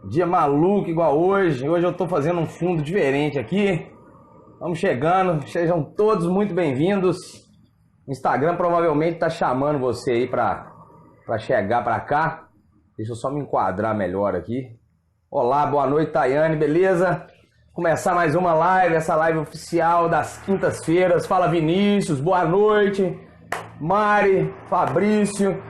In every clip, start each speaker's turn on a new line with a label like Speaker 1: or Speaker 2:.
Speaker 1: Dia maluco igual hoje. Hoje eu tô fazendo um fundo diferente aqui. Vamos chegando, sejam todos muito bem-vindos. O Instagram provavelmente tá chamando você aí pra chegar pra cá. Deixa eu só me enquadrar melhor aqui. Olá, boa noite, Tayane, beleza? Começar mais uma live, essa live oficial das quintas-feiras. Fala, Vinícius, boa noite. Mari, Fabrício,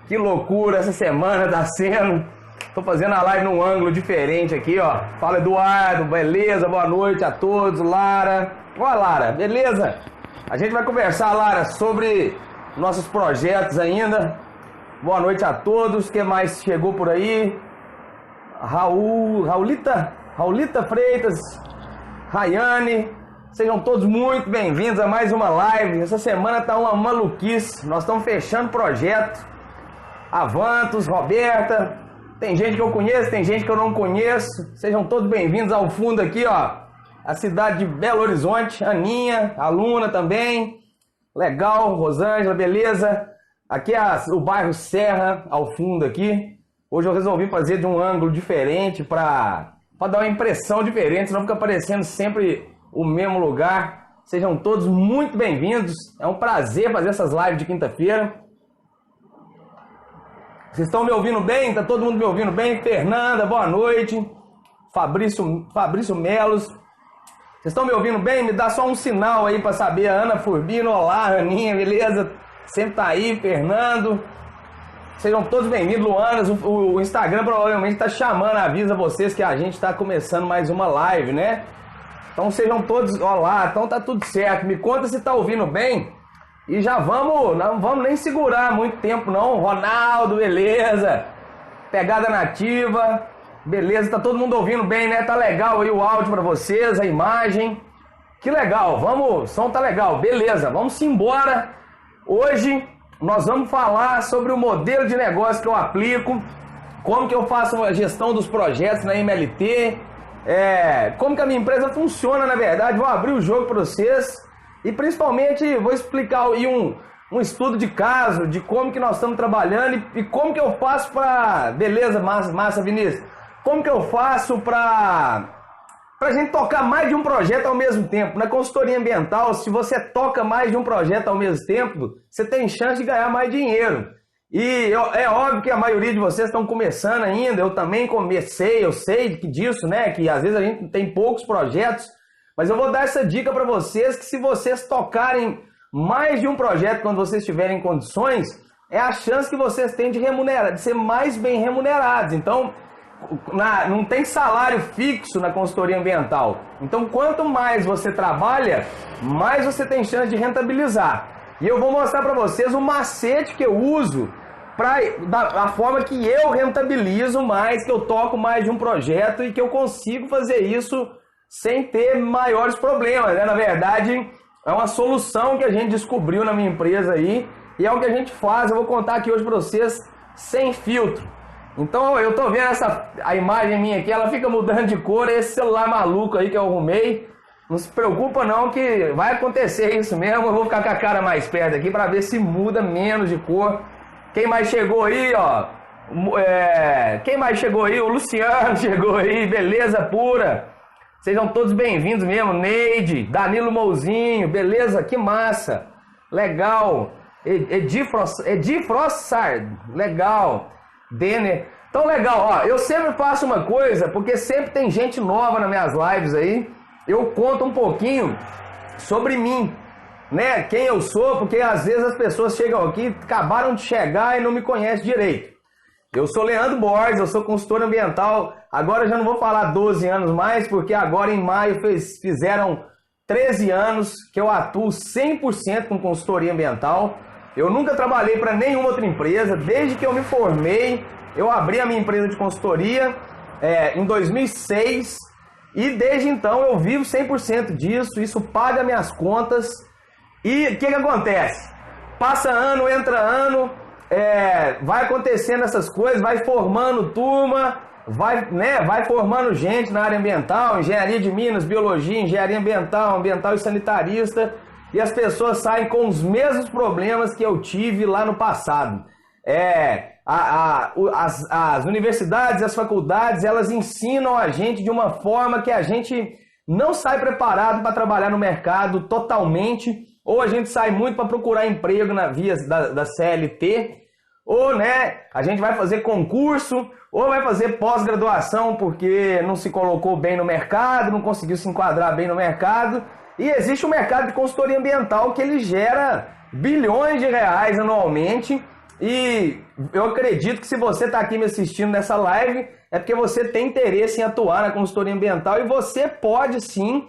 Speaker 1: que loucura essa semana tá sendo. Tô fazendo a live num ângulo diferente aqui, ó. Fala, Eduardo, beleza? Boa noite a todos. Lara. Ó, Lara, beleza? A gente vai conversar, Lara, sobre nossos projetos ainda. Boa noite a todos. O que mais chegou por aí? Raulita Freitas, Rayane. Sejam todos muito bem-vindos a mais uma live. Essa semana tá uma maluquice. Nós estamos fechando projeto. Avantos, Roberta. Tem gente que eu conheço, tem gente que eu não conheço. Sejam todos bem-vindos ao fundo aqui, ó. A cidade de Belo Horizonte. Aninha, aluna também. Legal, Rosângela, beleza? Aqui é o bairro Serra, ao fundo aqui. Hoje eu resolvi fazer de um ângulo diferente para dar uma impressão diferente, senão fica aparecendo sempre o mesmo lugar. Sejam todos muito bem-vindos. É um prazer fazer essas lives de quinta-feira. Vocês estão me ouvindo bem? Tá todo mundo me ouvindo bem? Fernanda, boa noite. Fabrício Melos. Vocês estão me ouvindo bem? Me dá só um sinal aí para saber. A Ana Furbino, olá, Aninha, beleza? Sempre tá aí, Fernando. Sejam todos bem-vindos, Luanas. O Instagram provavelmente tá chamando, avisa vocês que a gente tá começando mais uma live, né? Então sejam todos, olá, então tá tudo certo. Me conta se tá ouvindo bem. E já vamos, não vamos nem segurar muito tempo não. Ronaldo, beleza. Pegada nativa, beleza. Tá todo mundo ouvindo bem, né? Tá legal aí o áudio pra vocês, a imagem. Que legal, vamos, o som tá legal, beleza. Vamos embora. Hoje nós vamos falar sobre o modelo de negócio que eu aplico, como que eu faço a gestão dos projetos na MLT, como que a minha empresa funciona, na verdade. Vou abrir o jogo para vocês. E principalmente vou explicar aí um estudo de caso, de como que nós estamos trabalhando e como que eu faço para... Beleza, massa, Vinícius. Como que eu faço para a gente tocar mais de um projeto ao mesmo tempo. Na consultoria ambiental, se você toca mais de um projeto ao mesmo tempo, você tem chance de ganhar mais dinheiro. E é óbvio que a maioria de vocês estão começando ainda, eu também comecei, eu sei disso, né? Que às vezes a gente tem poucos projetos. Mas eu vou dar essa dica para vocês, que se vocês tocarem mais de um projeto quando vocês tiverem condições, é a chance que vocês têm de ser mais bem remunerados. Então, não tem salário fixo na consultoria ambiental. Então, quanto mais você trabalha, mais você tem chance de rentabilizar. E eu vou mostrar para vocês o macete que eu uso, da forma que eu rentabilizo mais, que eu toco mais de um projeto e que eu consigo fazer isso sem ter maiores problemas, né? Na verdade, é uma solução que a gente descobriu na minha empresa aí, e é o que a gente faz. Eu vou contar aqui hoje para vocês sem filtro. Então eu tô vendo a imagem minha aqui, ela fica mudando de cor, esse celular maluco aí que eu arrumei. Não se preocupa não, que vai acontecer isso mesmo. Eu vou ficar com a cara mais perto aqui para ver se muda menos de cor. Quem mais chegou aí, ó? Quem mais chegou aí? O Luciano chegou aí, beleza pura. Sejam todos bem-vindos mesmo, Neide, Danilo Mouzinho, beleza? Que massa, legal, Edi Frossard, legal, Denner. Então legal, ó, eu sempre faço uma coisa, porque sempre tem gente nova nas minhas lives aí, eu conto um pouquinho sobre mim, né? Quem eu sou, porque às vezes as pessoas chegam aqui, acabaram de chegar e não me conhecem direito. Eu sou Leandro Borges, eu sou consultor ambiental. Agora eu já não vou falar 12 anos mais, porque agora em maio fizeram 13 anos que eu atuo 100% com consultoria ambiental. Eu nunca trabalhei para nenhuma outra empresa. Desde que eu me formei, eu abri a minha empresa de consultoria em 2006. E desde então eu vivo 100% disso, isso paga minhas contas. E o que acontece? Passa ano, entra ano... vai acontecendo essas coisas, vai formando turma, vai formando gente na área ambiental, engenharia de Minas, biologia, engenharia ambiental e sanitarista, e as pessoas saem com os mesmos problemas que eu tive lá no passado. As universidades, as faculdades, elas ensinam a gente de uma forma que a gente não sai preparado para trabalhar no mercado totalmente, ou a gente sai muito para procurar emprego na via da CLT, ou a gente vai fazer concurso, ou vai fazer pós-graduação porque não se colocou bem no mercado, não conseguiu se enquadrar bem no mercado. E existe o mercado de consultoria ambiental que ele gera bilhões de reais anualmente. E eu acredito que se você está aqui me assistindo nessa live, é porque você tem interesse em atuar na consultoria ambiental e você pode sim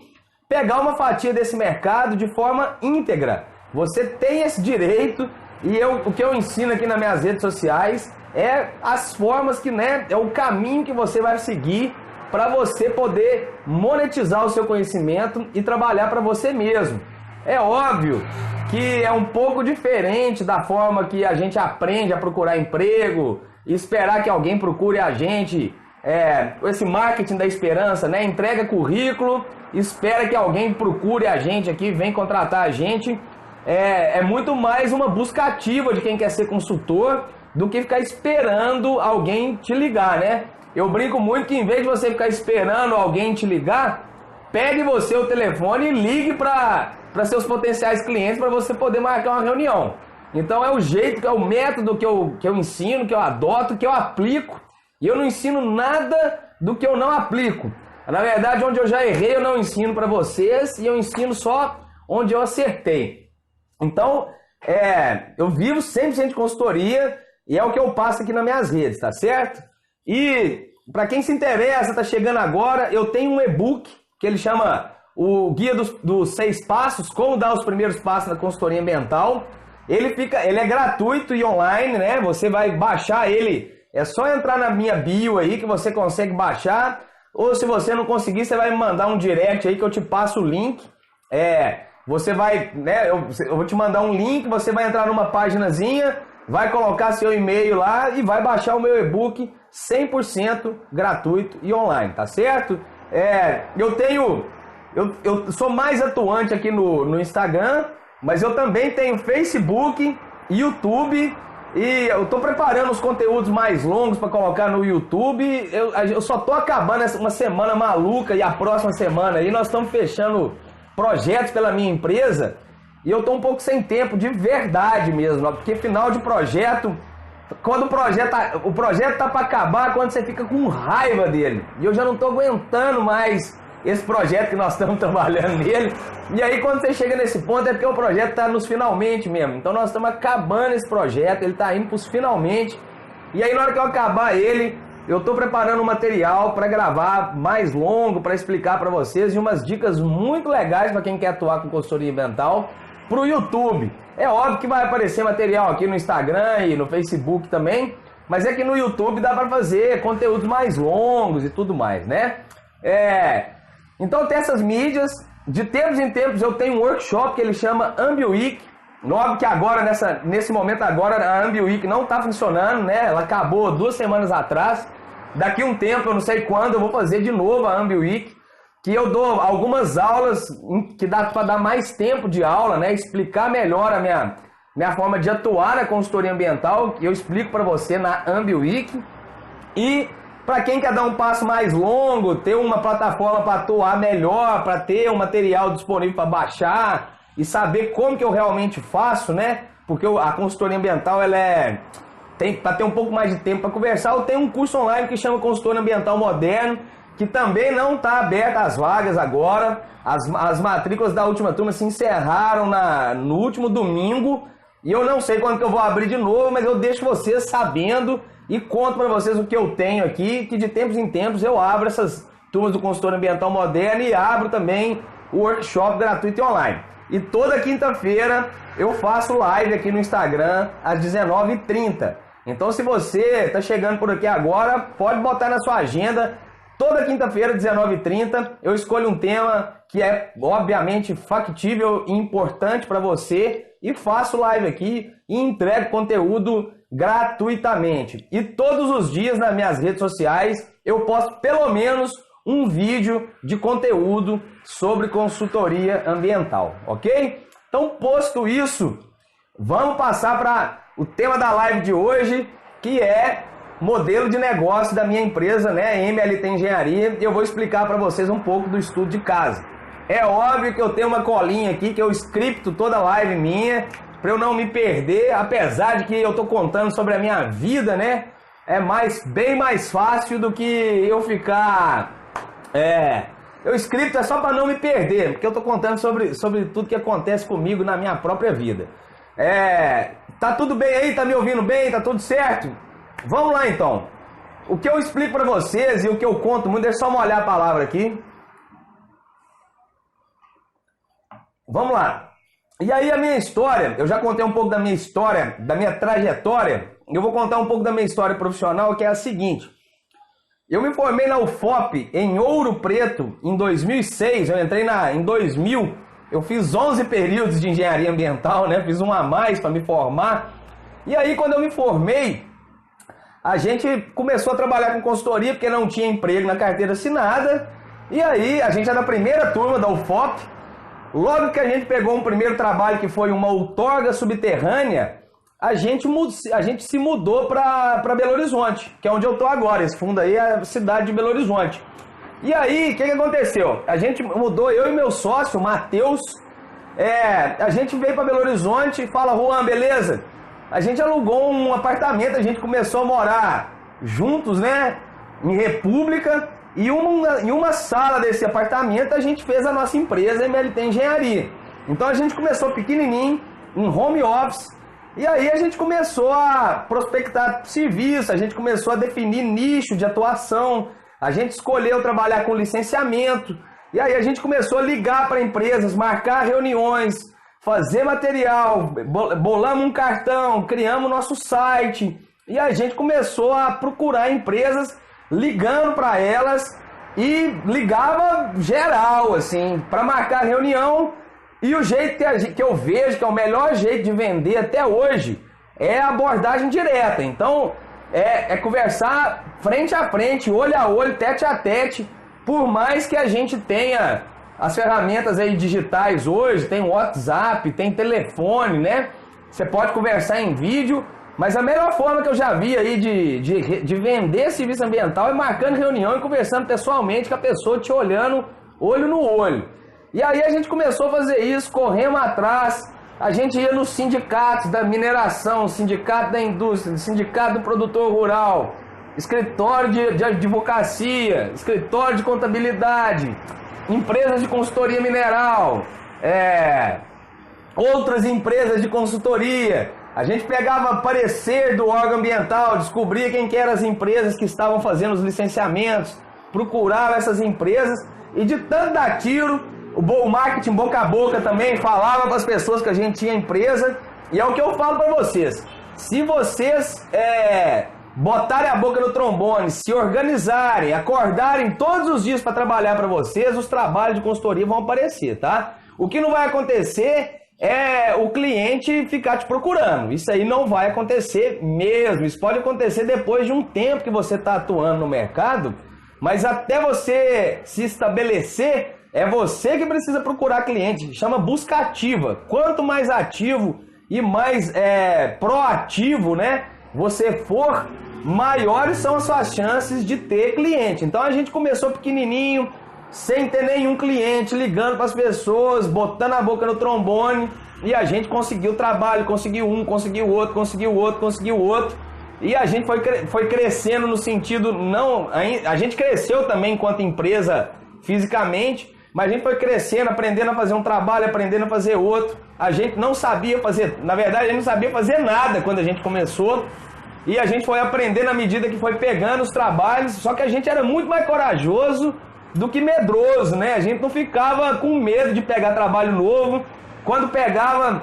Speaker 1: pegar uma fatia desse mercado de forma íntegra. Você tem esse direito e o que eu ensino aqui nas minhas redes sociais é as formas que, é o caminho que você vai seguir para você poder monetizar o seu conhecimento e trabalhar para você mesmo. É óbvio que é um pouco diferente da forma que a gente aprende a procurar emprego, esperar que alguém procure a gente, esse marketing da esperança, entrega currículo, espera que alguém procure a gente aqui, vem contratar a gente. É muito mais uma busca ativa de quem quer ser consultor do que ficar esperando alguém te ligar, Eu brinco muito que em vez de você ficar esperando alguém te ligar, pegue você o telefone e ligue para seus potenciais clientes para você poder marcar uma reunião. Então é o jeito, é o método que eu ensino, que eu adoto, que eu aplico. E eu não ensino nada do que eu não aplico. Na verdade, onde eu já errei, eu não ensino para vocês e eu ensino só onde eu acertei. Então, eu vivo 100% de consultoria e é o que eu passo aqui nas minhas redes, tá certo? E para quem se interessa, tá chegando agora, eu tenho um e-book que ele chama o Guia dos 6 Passos, como dar os primeiros passos na consultoria ambiental. Ele é gratuito e online, Você vai baixar ele, é só entrar na minha bio aí que você consegue baixar. Ou se você não conseguir, você vai me mandar um direct aí que eu te passo o link. Você vai, eu vou te mandar um link, você vai entrar numa paginazinha, vai colocar seu e-mail lá e vai baixar o meu e-book 100% gratuito e online, tá certo? Eu sou mais atuante aqui no Instagram, mas eu também tenho Facebook, YouTube e eu tô preparando os conteúdos mais longos para colocar no YouTube. Eu só tô acabando uma semana maluca e a próxima semana aí nós estamos fechando projetos pela minha empresa e eu tô um pouco sem tempo de verdade mesmo, porque final de projeto, quando o projeto tá para acabar, quando você fica com raiva dele, e eu já não tô aguentando mais esse projeto que nós estamos trabalhando nele, e aí quando você chega nesse ponto é porque o projeto tá nos finalmente mesmo, então nós estamos acabando esse projeto, ele tá indo pros finalmente, e aí na hora que eu acabar ele, eu estou preparando um material para gravar mais longo, para explicar para vocês, e umas dicas muito legais para quem quer atuar com consultoria ambiental para o YouTube. É óbvio que vai aparecer material aqui no Instagram e no Facebook também, mas é que no YouTube dá para fazer conteúdos mais longos e tudo mais, Então tem essas mídias, de tempos em tempos eu tenho um workshop que ele chama AmbiWeek. Óbvio que agora, nesse momento agora, a AmbiWeek não está funcionando, Ela acabou 2 semanas atrás. Daqui um tempo, eu não sei quando, eu vou fazer de novo a AmbiWeek, que eu dou algumas aulas que dá para dar mais tempo de aula, Explicar melhor a minha forma de atuar na consultoria ambiental, que eu explico para você na AmbiWeek. E para quem quer dar um passo mais longo, ter uma plataforma para atuar melhor, para ter um material disponível para baixar e saber como que eu realmente faço, Porque a consultoria ambiental, para ter um pouco mais de tempo para conversar, eu tenho um curso online que chama Consultor Ambiental Moderno, que também não está aberto às vagas agora. As matrículas da última turma se encerraram no último domingo, e eu não sei quando que eu vou abrir de novo, mas eu deixo vocês sabendo e conto para vocês o que eu tenho aqui, que de tempos em tempos eu abro essas turmas do Consultor Ambiental Moderno e abro também o workshop gratuito e online. E toda quinta-feira eu faço live aqui no Instagram às 19h30. Então se você está chegando por aqui agora, pode botar na sua agenda. Toda quinta-feira, 19h30, eu escolho um tema que é obviamente factível e importante para você e faço live aqui e entrego conteúdo gratuitamente. E todos os dias nas minhas redes sociais eu posto pelo menos um vídeo de conteúdo sobre consultoria ambiental, ok? Então, posto isso, vamos passar para o tema da live de hoje, que é modelo de negócio da minha empresa, né, MLT Engenharia, e eu vou explicar para vocês um pouco do estudo de caso. É óbvio que eu tenho uma colinha aqui que eu scripto toda live minha, para eu não me perder, apesar de que eu tô contando sobre a minha vida, né, bem mais fácil do que eu ficar... Eu scripto é só para não me perder, porque eu tô contando sobre tudo que acontece comigo na minha própria vida. Tá tudo bem aí? Tá me ouvindo bem? Tá tudo certo? Vamos lá então. O que eu explico para vocês e o que eu conto muito, deixa eu só molhar a palavra aqui. Vamos lá. E aí a minha história, eu já contei um pouco da minha história, da minha trajetória. Eu vou contar um pouco da minha história profissional, que é a seguinte. Eu me formei na UFOP em Ouro Preto em 2006, eu entrei em 2000, eu fiz 11 períodos de engenharia ambiental, né? Fiz um a mais para me formar. E aí quando eu me formei, a gente começou a trabalhar com consultoria porque não tinha emprego na carteira assinada. E aí a gente era da primeira turma da UFOP. Logo que a gente pegou um primeiro trabalho que foi uma outorga subterrânea, a gente se mudou para Belo Horizonte, que é onde eu estou agora. Esse fundo aí é a cidade de Belo Horizonte. E aí, o que aconteceu? A gente mudou, eu e meu sócio, o Matheus, a gente veio para Belo Horizonte e fala, Juan, beleza? A gente alugou um apartamento, a gente começou a morar juntos, né? Em República, e em uma sala desse apartamento a gente fez a nossa empresa MLT Engenharia. Então a gente começou pequenininho, em home office, e aí a gente começou a prospectar serviço, a gente começou a definir nicho de atuação, a gente escolheu trabalhar com licenciamento, e aí a gente começou a ligar para empresas, marcar reuniões, fazer material, bolamos um cartão, criamos nosso site, e a gente começou a procurar empresas, ligando para elas, e ligava geral, assim, para marcar reunião. E o jeito que eu vejo que é o melhor jeito de vender até hoje é a abordagem direta. Então, conversar frente a frente, olho a olho, tete a tete. Por mais que a gente tenha as ferramentas aí digitais hoje, tem WhatsApp, tem telefone, né? Você pode conversar em vídeo, mas a melhor forma que eu já vi aí de vender serviço ambiental é marcando reunião e conversando pessoalmente com a pessoa, te olhando olho no olho. E aí a gente começou a fazer isso, corremos atrás, a gente ia nos sindicatos da mineração, sindicato da indústria, sindicato do produtor rural, escritório de advocacia, escritório de contabilidade, empresas de consultoria mineral, outras empresas de consultoria. A gente pegava parecer do órgão ambiental, descobria quem que eram as empresas que estavam fazendo os licenciamentos, procurava essas empresas e de tanto dar tiro, o marketing boca a boca também, falava para as pessoas que a gente tinha empresa. E é o que eu falo para vocês, se vocês botarem a boca no trombone, se organizarem, acordarem todos os dias para trabalhar para vocês, os trabalhos de consultoria vão aparecer, tá? O que não vai acontecer é o cliente ficar te procurando. Isso aí não vai acontecer mesmo. Isso pode acontecer depois de um tempo que você está atuando no mercado, mas até você se estabelecer, é você que precisa procurar cliente. Chama busca ativa. Quanto mais ativo e mais proativo, né, você for, maiores são as suas chances de ter cliente. Então a gente começou pequenininho, sem ter nenhum cliente, ligando para as pessoas, botando a boca no trombone, e a gente conseguiu trabalho, conseguiu um, conseguiu outro, conseguiu outro, conseguiu outro, e a gente foi crescendo no sentido, a gente cresceu também enquanto empresa fisicamente, mas a gente foi crescendo, aprendendo a fazer um trabalho, aprendendo a fazer outro. A gente não sabia fazer, na verdade a gente não sabia fazer nada quando a gente começou, e a gente foi aprendendo à medida que foi pegando os trabalhos, só que a gente era muito mais corajoso do que medroso, né? A gente não ficava com medo de pegar trabalho novo. Quando pegava,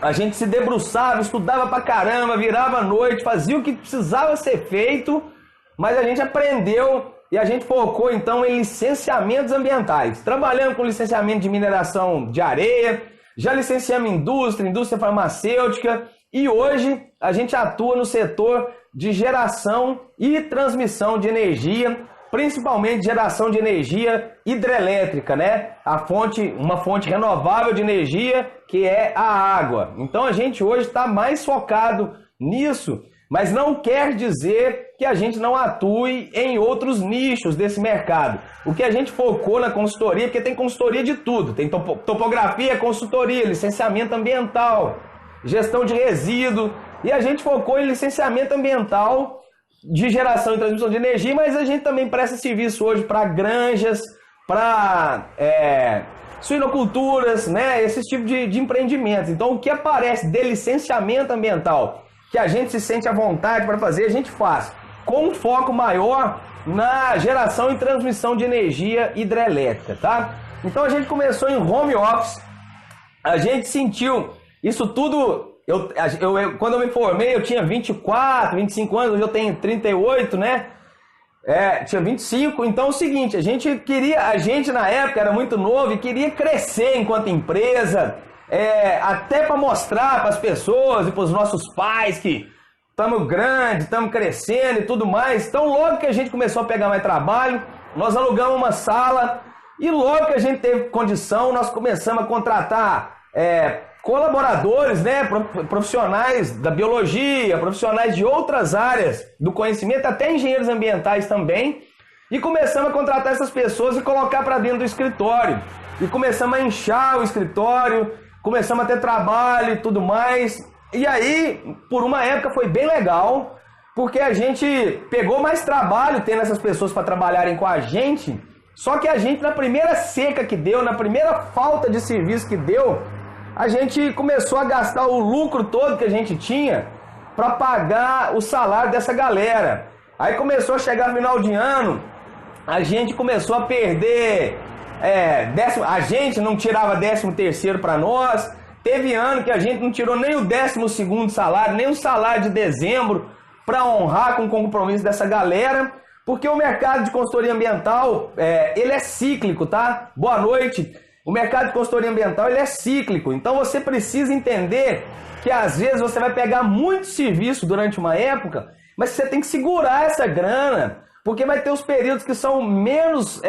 Speaker 1: a gente se debruçava, estudava pra caramba, virava à noite, fazia o que precisava ser feito, mas a gente aprendeu e a gente focou então em licenciamentos ambientais, trabalhando com licenciamento de mineração de areia, já licenciamos indústria farmacêutica, e hoje a gente atua no setor de geração e transmissão de energia, principalmente geração de energia hidrelétrica, né? Uma fonte renovável de energia, que é a água. Então a gente hoje está mais focado nisso, mas não quer dizer que a gente não atue em outros nichos desse mercado. O que a gente focou na consultoria, porque tem consultoria de tudo, tem topografia, consultoria, licenciamento ambiental, gestão de resíduo, e a gente focou em licenciamento ambiental de geração e transmissão de energia, mas a gente também presta serviço hoje para granjas, para suinoculturas, né? Esse tipo de empreendimentos. Então, o que aparece de licenciamento ambiental, que a gente se sente à vontade para fazer, a gente faz, com um foco maior na geração e transmissão de energia hidrelétrica, tá? Então, a gente começou em home office, a gente sentiu isso tudo. Quando eu me formei, eu tinha 24, 25 anos, hoje eu tenho 38, né? Tinha 25, então é o seguinte, a gente na época era muito novo e queria crescer enquanto empresa, até para mostrar para as pessoas e para os nossos pais que estamos grandes, estamos crescendo e tudo mais. Então logo que a gente começou a pegar mais trabalho, nós alugamos uma sala e logo que a gente teve condição, nós começamos a contratar colaboradores, né, profissionais da biologia, profissionais de outras áreas do conhecimento, até engenheiros ambientais também, e começamos a contratar essas pessoas e colocar para dentro do escritório. E começamos a inchar o escritório, começamos a ter trabalho e tudo mais. E aí, por uma época foi bem legal, porque a gente pegou mais trabalho tendo essas pessoas para trabalharem com a gente, só que a gente, na primeira seca que deu, na primeira falta de serviço que deu, a gente começou a gastar o lucro todo que a gente tinha para pagar o salário dessa galera. Aí começou a chegar no final de ano, a gente começou a perder, a gente não tirava 13º para nós, teve ano que a gente não tirou nem o 12º salário, nem o salário de dezembro para honrar com o compromisso dessa galera, porque o mercado de consultoria ambiental, ele é cíclico, tá? Boa noite. O mercado de consultoria ambiental ele é cíclico, então você precisa entender que às vezes você vai pegar muito serviço durante uma época, mas você tem que segurar essa grana, porque vai ter os períodos que são menos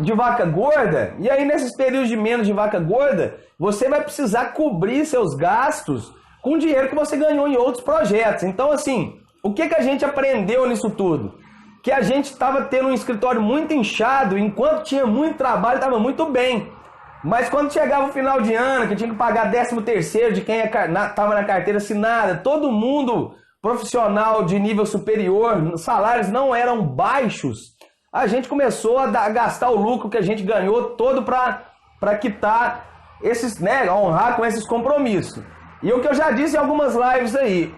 Speaker 1: de vaca gorda, e aí nesses períodos de menos de vaca gorda, você vai precisar cobrir seus gastos com dinheiro que você ganhou em outros projetos. Então assim, o que a gente aprendeu nisso tudo? Que a gente estava tendo um escritório muito inchado, enquanto tinha muito trabalho, estava muito bem. Mas quando chegava o final de ano, que tinha que pagar 13º de quem estava na carteira assinada, todo mundo profissional de nível superior, salários não eram baixos, a gente começou a gastar o lucro que a gente ganhou todo para quitar esses, né, honrar com esses compromissos. E o que eu já disse em algumas lives aí,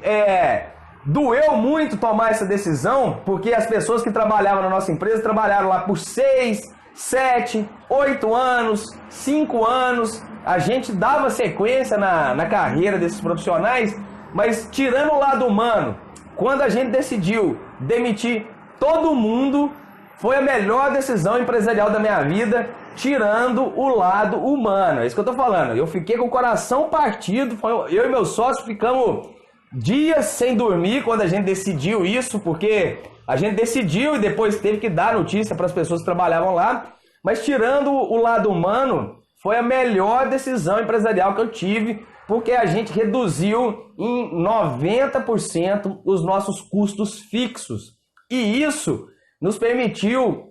Speaker 1: doeu muito tomar essa decisão, porque as pessoas que trabalhavam na nossa empresa trabalharam lá por 6, 7, 8 anos, 5 anos. A gente dava sequência na carreira desses profissionais, mas tirando o lado humano, quando a gente decidiu demitir todo mundo, foi a melhor decisão empresarial da minha vida, tirando o lado humano. É isso que eu tô falando. Eu fiquei com o coração partido, eu e meu sócio ficamos dias sem dormir quando a gente decidiu isso, porque a gente decidiu e depois teve que dar notícia para as pessoas que trabalhavam lá, mas tirando o lado humano, foi a melhor decisão empresarial que eu tive, porque a gente reduziu em 90% os nossos custos fixos. E isso nos permitiu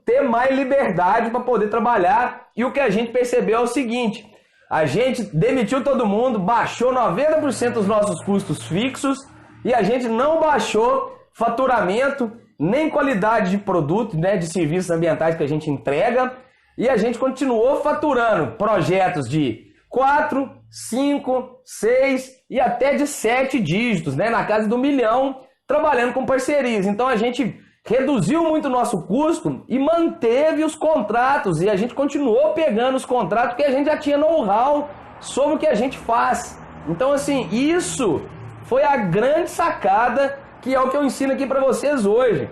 Speaker 1: ter mais liberdade para poder trabalhar. E o que a gente percebeu é o seguinte: a gente demitiu todo mundo, baixou 90% dos nossos custos fixos e a gente não baixou faturamento, nem qualidade de produto, né, de serviços ambientais que a gente entrega, e a gente continuou faturando projetos de 4, 5, 6 e até de 7 dígitos, né, na casa do 1 milhão, trabalhando com parcerias. Então a gente reduziu muito o nosso custo e manteve os contratos, e a gente continuou pegando os contratos porque a gente já tinha know-how sobre o que a gente faz. Então assim, isso foi a grande sacada, que é o que eu ensino aqui para vocês hoje.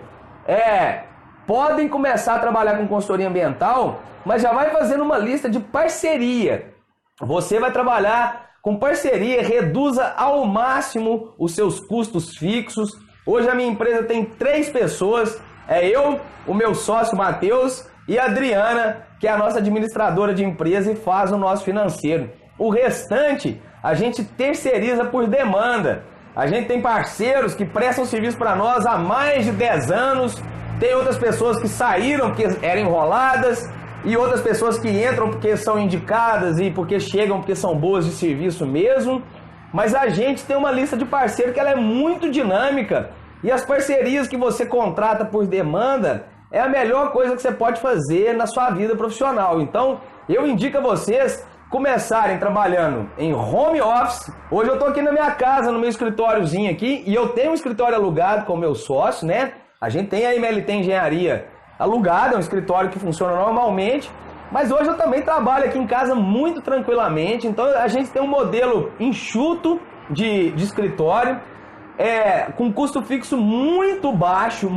Speaker 1: Podem começar a trabalhar com consultoria ambiental, mas já vai fazendo uma lista de parceria. Você vai trabalhar com parceria, reduza ao máximo os seus custos fixos. Hoje a minha empresa tem 3 pessoas, eu, o meu sócio Matheus e a Adriana, que é a nossa administradora de empresa e faz o nosso financeiro. O restante a gente terceiriza por demanda. A gente tem parceiros que prestam serviço para nós há mais de 10 anos. Tem outras pessoas que saíram porque eram enroladas e outras pessoas que entram porque são indicadas e porque chegam porque são boas de serviço mesmo. Mas a gente tem uma lista de parceiros que ela é muito dinâmica e as parcerias que você contrata por demanda é a melhor coisa que você pode fazer na sua vida profissional. Então, eu indico a vocês começarem trabalhando em home office. Hoje eu estou aqui na minha casa, no meu escritóriozinho aqui, e eu tenho um escritório alugado com o meu sócio, né? A gente tem a MLT Engenharia alugada, é um escritório que funciona normalmente, mas hoje eu também trabalho aqui em casa muito tranquilamente, então a gente tem um modelo enxuto de escritório, com custo fixo muito baixo,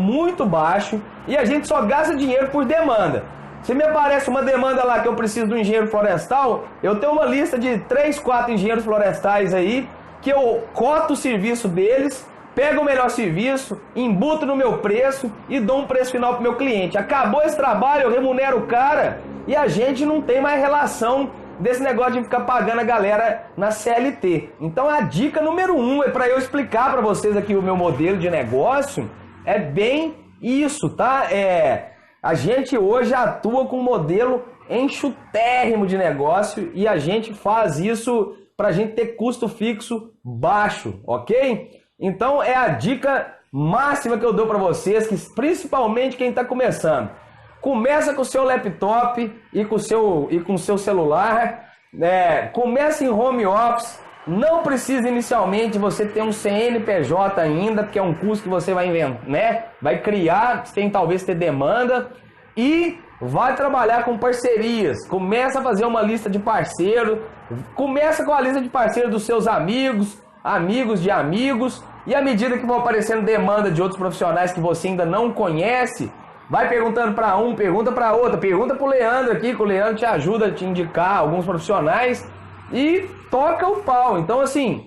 Speaker 1: e a gente só gasta dinheiro por demanda. Se me aparece uma demanda lá que eu preciso de um engenheiro florestal, eu tenho uma lista de 3, 4 engenheiros florestais aí, que eu coto o serviço deles, pego o melhor serviço, embuto no meu preço e dou um preço final para o meu cliente. Acabou esse trabalho, eu remunero o cara e a gente não tem mais relação desse negócio de ficar pagando a galera na CLT. Então a dica número 1 é para eu explicar para vocês aqui o meu modelo de negócio, é bem isso, tá? A gente hoje atua com um modelo enxutérrimo de negócio e a gente faz isso para a gente ter custo fixo baixo, ok? Então é a dica máxima que eu dou para vocês, que principalmente quem está começando. Começa com o seu laptop e com o seu celular, começa em home office, não precisa inicialmente você ter um CNPJ ainda, porque é um custo que você vai inventar, né? Vai criar, sem talvez ter demanda, e vai trabalhar com parcerias. Começa a fazer uma lista de parceiros, começa com a lista de parceiros dos seus amigos de amigos, e à medida que vão aparecendo demanda de outros profissionais que você ainda não conhece, vai perguntando para um, pergunta para outro, pergunta para o Leandro aqui, que o Leandro te ajuda a te indicar alguns profissionais e toca o pau. Então assim,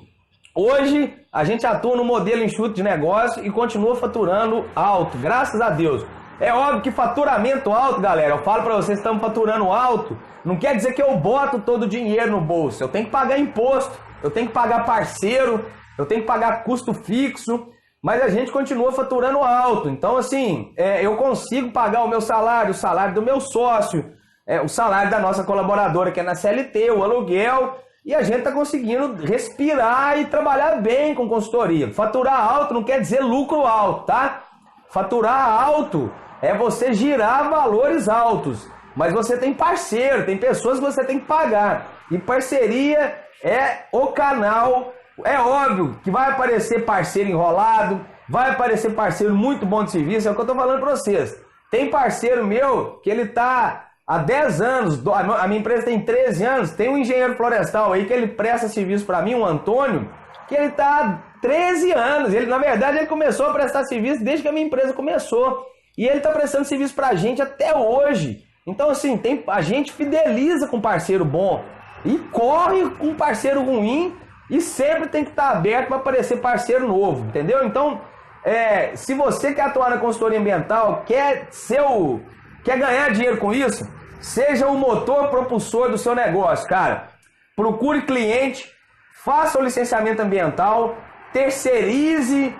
Speaker 1: hoje a gente atua no modelo enxuto de negócio e continua faturando alto, graças a Deus. É óbvio que faturamento alto, galera, eu falo para vocês, estamos faturando alto, não quer dizer que eu boto todo o dinheiro no bolso, eu tenho que pagar imposto, eu tenho que pagar parceiro, eu tenho que pagar custo fixo, mas a gente continua faturando alto. Então assim, eu consigo pagar o meu salário, o salário do meu sócio, o salário da nossa colaboradora que é na CLT, o aluguel, e a gente está conseguindo respirar e trabalhar bem com consultoria. Faturar alto não quer dizer lucro alto, tá? Faturar alto é você girar valores altos, mas você tem parceiro, tem pessoas que você tem que pagar, e parceria é o canal. É óbvio que vai aparecer parceiro enrolado, vai aparecer parceiro muito bom de serviço, é o que eu estou falando para vocês. Tem parceiro meu que ele está há 10 anos, a minha empresa tem 13 anos, tem um engenheiro florestal aí que ele presta serviço para mim, o Antônio, que ele está há 13 anos. Na verdade, ele começou a prestar serviço desde que a minha empresa começou. E ele está prestando serviço para a gente até hoje. Então, assim, a gente fideliza com parceiro bom e corre com parceiro ruim e sempre tem que estar aberto para aparecer parceiro novo, entendeu? Então, se você quer atuar na consultoria ambiental, quer ganhar dinheiro com isso, seja o motor propulsor do seu negócio, cara. Procure cliente, faça o licenciamento ambiental, terceirize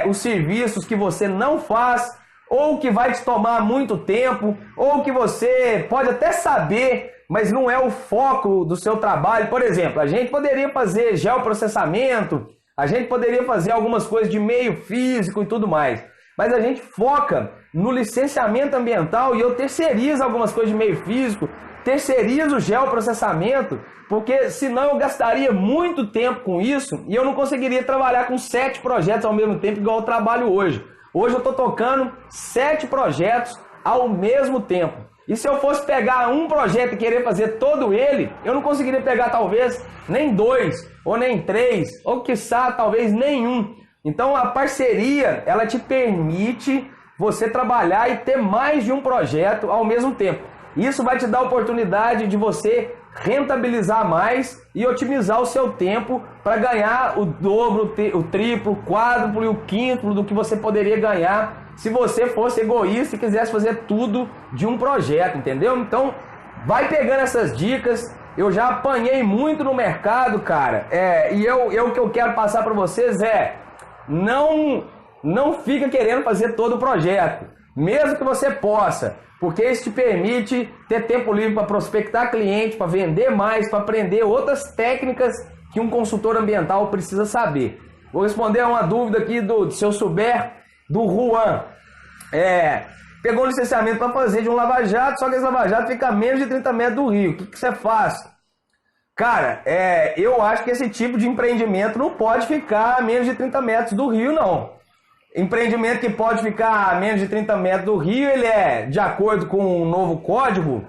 Speaker 1: os serviços que você não faz, ou que vai te tomar muito tempo, ou que você pode até saber, mas não é o foco do seu trabalho. Por exemplo, a gente poderia fazer geoprocessamento, a gente poderia fazer algumas coisas de meio físico e tudo mais, mas a gente foca no licenciamento ambiental e eu terceirizo algumas coisas de meio físico, terceirizo o geoprocessamento, porque senão eu gastaria muito tempo com isso e eu não conseguiria trabalhar com 7 projetos ao mesmo tempo igual eu trabalho hoje. Hoje eu estou tocando 7 projetos ao mesmo tempo. E se eu fosse pegar um projeto e querer fazer todo ele, eu não conseguiria pegar talvez nem 2, ou nem 3, ou quiçá talvez nenhum. Então a parceria, ela te permite você trabalhar e ter mais de um projeto ao mesmo tempo. Isso vai te dar a oportunidade de você rentabilizar mais e otimizar o seu tempo para ganhar o dobro, o triplo, o quádruplo e o quíntuplo do que você poderia ganhar se você fosse egoísta e quisesse fazer tudo de um projeto, entendeu? Então, vai pegando essas dicas. Eu já apanhei muito no mercado, cara. O que eu quero passar para vocês é não fica querendo fazer todo o projeto, mesmo que você possa, porque isso te permite ter tempo livre para prospectar cliente, para vender mais, para aprender outras técnicas que um consultor ambiental precisa saber. Vou responder a uma dúvida aqui se eu souber, do Juan. Pegou um licenciamento para fazer de um lava-jato, só que esse lava-jato fica a menos de 30 metros do rio. O que você faz? Cara, eu acho que esse tipo de empreendimento não pode ficar a menos de 30 metros do rio, não. Empreendimento que pode ficar a menos de 30 metros do rio, ele é, de acordo com o novo código,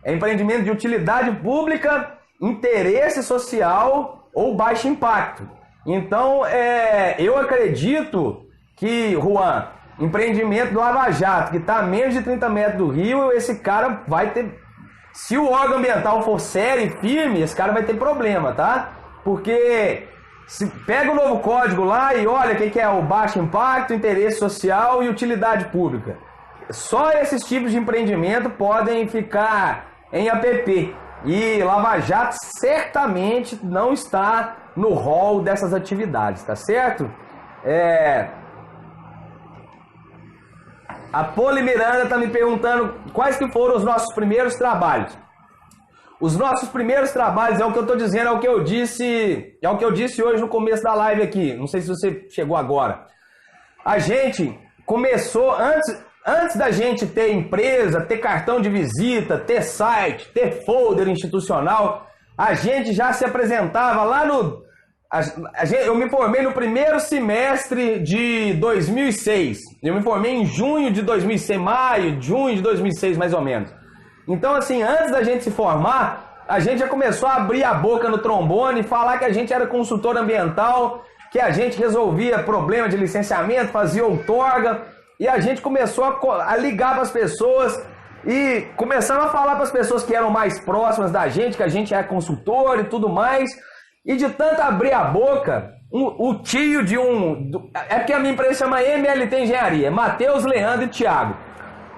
Speaker 1: é empreendimento de utilidade pública, interesse social ou baixo impacto. Então, eu acredito que, Juan, empreendimento do Lava Jato, que está a menos de 30 metros do rio, esse cara vai ter... Se o órgão ambiental for sério e firme, esse cara vai ter problema, tá? Porque se pega o novo código lá e olha o que é o baixo impacto, interesse social e utilidade pública. Só esses tipos de empreendimento podem ficar em APP. E Lava Jato certamente não está no rol dessas atividades, tá certo? A Poli Miranda está me perguntando quais que foram os nossos primeiros trabalhos. Os nossos primeiros trabalhos é o que eu estou dizendo, é o que eu disse hoje no começo da live aqui. Não sei se você chegou agora. A gente começou antes da gente ter empresa, ter cartão de visita, ter site, ter folder institucional. A gente já se apresentava lá no... Eu me formei no primeiro semestre de 2006. Eu me formei em junho de 2006, junho de 2006 mais ou menos. Então assim, antes da gente se formar, a gente já começou a abrir a boca no trombone, falar que a gente era consultor ambiental, que a gente resolvia problema de licenciamento, fazia outorga, e a gente começou a ligar para as pessoas e começamos a falar para as pessoas que eram mais próximas da gente, que a gente é consultor e tudo mais. E de tanto abrir a boca, o tio de é porque a minha empresa chama MLT Engenharia, Matheus, Leandro e Thiago.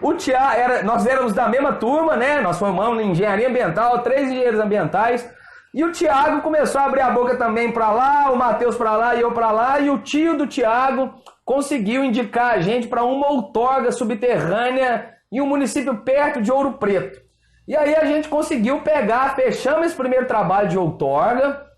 Speaker 1: O Thiago, nós éramos da mesma turma, né? Nós formamos em Engenharia Ambiental, 3 engenheiros ambientais. E o Thiago começou a abrir a boca também para lá, o Matheus para lá e eu para lá. E o tio do Thiago conseguiu indicar a gente para uma outorga subterrânea em um município perto de Ouro Preto. E aí a gente conseguiu fechamos esse primeiro trabalho de outorga.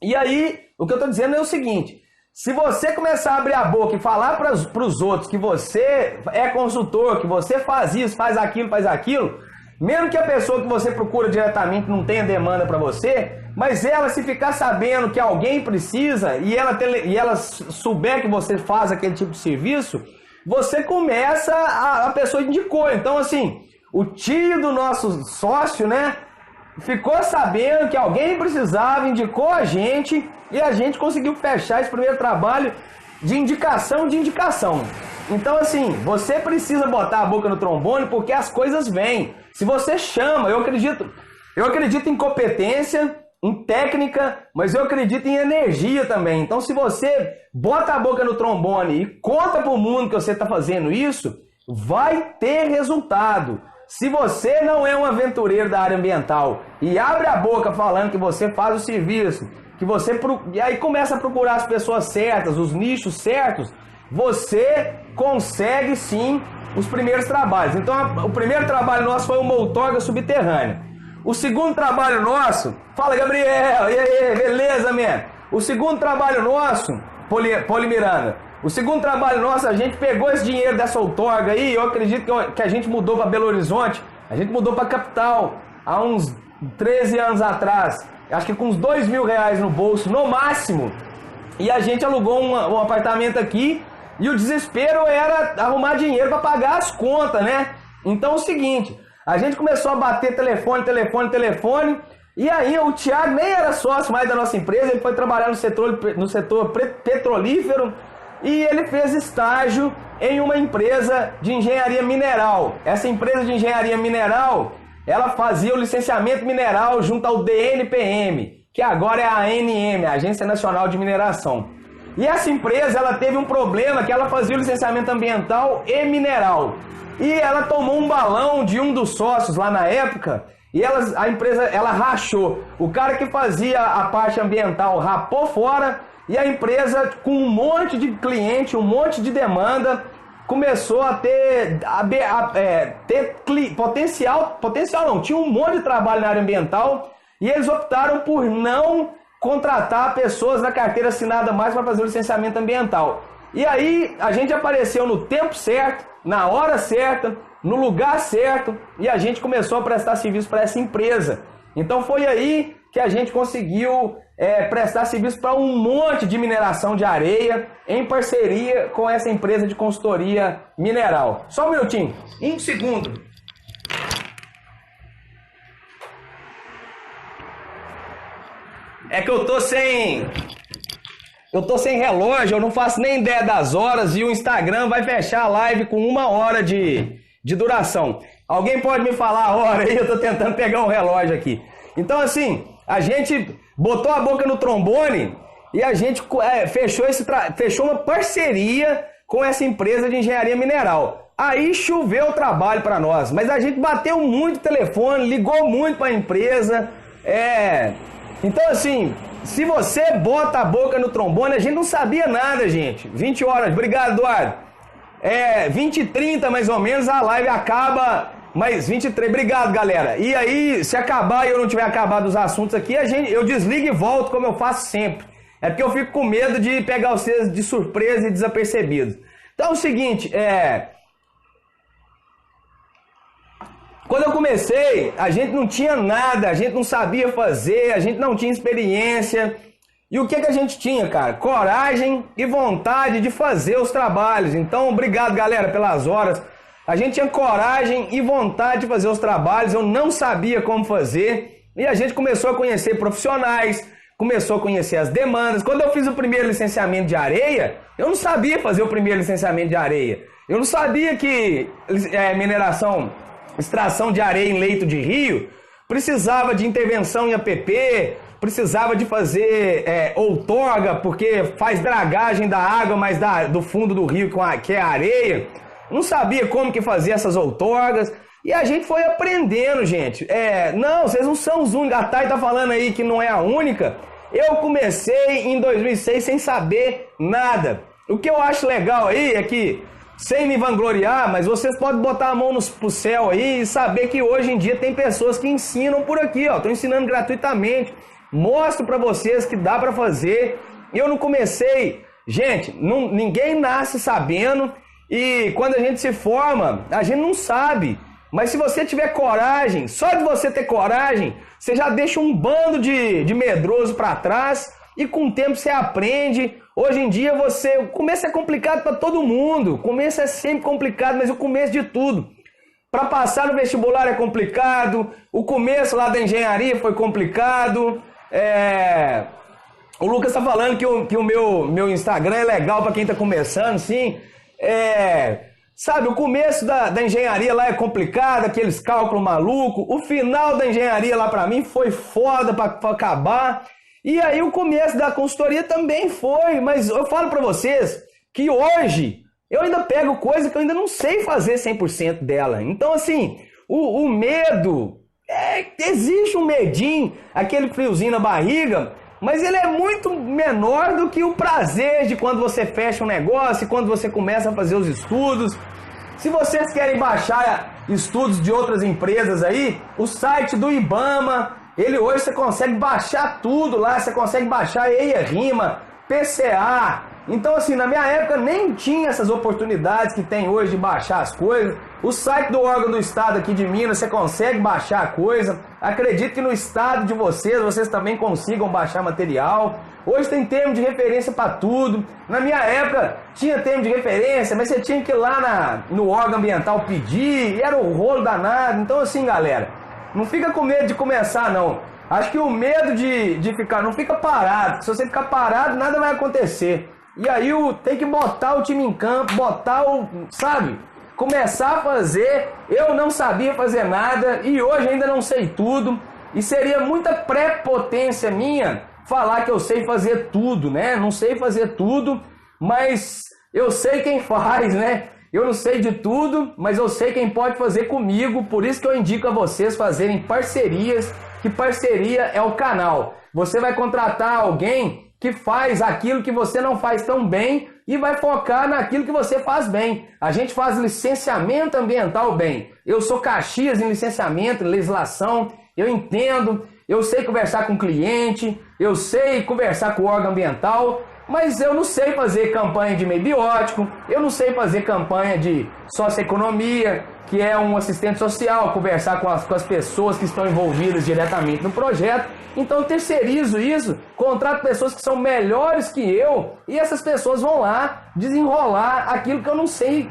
Speaker 1: E aí, o que eu estou dizendo é o seguinte, se você começar a abrir a boca e falar para os outros que você é consultor, que você faz isso, faz aquilo, mesmo que a pessoa que você procura diretamente não tenha demanda para você, mas ela se ficar sabendo que alguém precisa e ela souber que você faz aquele tipo de serviço, você começa, a pessoa indicou. Então assim, o tio do nosso sócio, né? Ficou sabendo que alguém precisava, indicou a gente e a gente conseguiu fechar esse primeiro trabalho de indicação. Então assim, você precisa botar a boca no trombone porque as coisas vêm. Se você chama, eu acredito em competência, em técnica, mas eu acredito em energia também. Então se você bota a boca no trombone e conta para o mundo que você está fazendo isso, vai ter resultado. Se você não é um aventureiro da área ambiental e abre a boca falando que você faz o serviço, e aí começa a procurar as pessoas certas, os nichos certos, você consegue sim os primeiros trabalhos. Então o primeiro trabalho nosso foi uma outorga subterrânea. O segundo trabalho nosso, fala Gabriel, e aí, beleza, man? O segundo trabalho nosso, Poli Miranda, o segundo trabalho nosso, a gente pegou esse dinheiro dessa outorga aí, eu acredito que a gente mudou para Belo Horizonte, a gente mudou para a capital há uns 13 anos atrás, acho que com uns R$2.000 no bolso, no máximo, e a gente alugou um apartamento aqui, e o desespero era arrumar dinheiro para pagar as contas, né? Então é o seguinte, a gente começou a bater telefone, e aí o Thiago nem era sócio mais da nossa empresa, ele foi trabalhar no setor petrolífero, e ele fez estágio em uma empresa de engenharia mineral. Essa empresa de engenharia mineral, ela fazia o licenciamento mineral junto ao DNPM, que agora é a ANM, a Agência Nacional de Mineração. E essa empresa, ela teve um problema que ela fazia o licenciamento ambiental e mineral. E ela tomou um balão de um dos sócios lá na época, e a empresa ela rachou. O cara que fazia a parte ambiental rapou fora e a empresa, com um monte de cliente, um monte de demanda, começou a ter potencial não, tinha um monte de trabalho na área ambiental e eles optaram por não contratar pessoas na carteira assinada mais para fazer o licenciamento ambiental. E aí a gente apareceu no tempo certo, na hora certa, no lugar certo, e a gente começou a prestar serviço para essa empresa. Então foi aí que a gente conseguiu prestar serviço para um monte de mineração de areia em parceria com essa empresa de consultoria mineral. Só um minutinho, um segundo. É que eu tô sem relógio, eu não faço nem ideia das horas e o Instagram vai fechar a live com 1 hora de duração. Alguém pode me falar a hora aí? Eu tô tentando pegar um relógio aqui. Então assim, a gente botou a boca no trombone e a gente fechou uma parceria com essa empresa de engenharia mineral. Aí choveu o trabalho para nós, mas a gente bateu muito telefone, ligou muito para a empresa. Então assim, se você bota a boca no trombone, a gente não sabia nada, gente. 20 horas, obrigado, Eduardo. 20h30 mais ou menos a live acaba, mas 23, obrigado, galera. E aí, se acabar e eu não tiver acabado os assuntos aqui, eu desligo e volto como eu faço sempre. É porque eu fico com medo de pegar vocês de surpresa e desapercebidos. Então é o seguinte, quando eu comecei, a gente não tinha nada, a gente não sabia fazer, a gente não tinha experiência. E o que a gente tinha, cara? Coragem e vontade de fazer os trabalhos. Então, obrigado, galera, pelas horas. A gente tinha coragem e vontade de fazer os trabalhos, eu não sabia como fazer. E a gente começou a conhecer profissionais, começou a conhecer as demandas. Quando eu fiz o primeiro licenciamento de areia, eu não sabia fazer o primeiro licenciamento de areia. Eu não sabia que extração de areia em leito de rio precisava de intervenção em APP, precisava de fazer outorga, porque faz dragagem da água, mas do fundo do rio, que é a areia. Não sabia como que fazia essas outorgas. E a gente foi aprendendo, gente. Não, vocês não são os únicos. A Thay tá falando aí que não é a única. Eu comecei em 2006 sem saber nada. O que eu acho legal aí é que, sem me vangloriar, mas vocês podem botar a mão pro céu aí e saber que hoje em dia tem pessoas que ensinam por aqui, ó. Estão ensinando gratuitamente. Mostro para vocês que dá para fazer. Eu não comecei... Gente, ninguém nasce sabendo e quando a gente se forma, a gente não sabe. Mas se você tiver coragem, só de você ter coragem, você já deixa um bando de medroso para trás e com o tempo você aprende. Hoje em dia o começo é complicado para todo mundo. O começo é sempre complicado, mas o começo de tudo. Para passar no vestibular é complicado. O começo lá da engenharia foi complicado. O Lucas está falando que o meu Instagram é legal para quem está começando, sim. Sabe, o começo da engenharia lá é complicado, aqueles cálculos malucos. O final da engenharia lá para mim foi foda para acabar. E aí o começo da consultoria também foi. Mas eu falo para vocês que hoje eu ainda pego coisa que eu ainda não sei fazer 100% dela. Então assim, o medo, existe um medinho, aquele friozinho na barriga, mas ele é muito menor do que o prazer de quando você fecha um negócio, quando você começa a fazer os estudos. Se vocês querem baixar estudos de outras empresas aí, o site do IBAMA, ele hoje você consegue baixar tudo lá, você consegue baixar EIA-RIMA, PCA. Então assim, na minha época nem tinha essas oportunidades que tem hoje de baixar as coisas. O site do órgão do estado aqui de Minas, você consegue baixar a coisa. Acredito que no estado de vocês também consigam baixar material. Hoje tem termo de referência para tudo. Na minha época tinha termo de referência, mas você tinha que ir lá no órgão ambiental pedir, e era o rolo danado. Então assim, galera, não fica com medo de começar não. Acho que o medo de ficar, não fica parado. Se você ficar parado, nada vai acontecer. E aí tem que botar o time em campo, sabe? Começar a fazer. Eu não sabia fazer nada e hoje ainda não sei tudo. E seria muita prepotência minha falar que eu sei fazer tudo, né? Não sei fazer tudo, mas eu sei quem faz, né? Eu não sei de tudo, mas eu sei quem pode fazer comigo, por isso que eu indico a vocês fazerem parcerias, que parceria é o canal. Você vai contratar alguém que faz aquilo que você não faz tão bem e vai focar naquilo que você faz bem. A gente faz licenciamento ambiental bem. Eu sou Caxias em licenciamento, em legislação, eu entendo, eu sei conversar com o cliente, eu sei conversar com o órgão ambiental, mas eu não sei fazer campanha de meio biótico, eu não sei fazer campanha de socioeconomia, que é um assistente social, conversar com as pessoas que estão envolvidas diretamente no projeto. Então eu terceirizo isso, contrato pessoas que são melhores que eu e essas pessoas vão lá desenrolar aquilo que eu não sei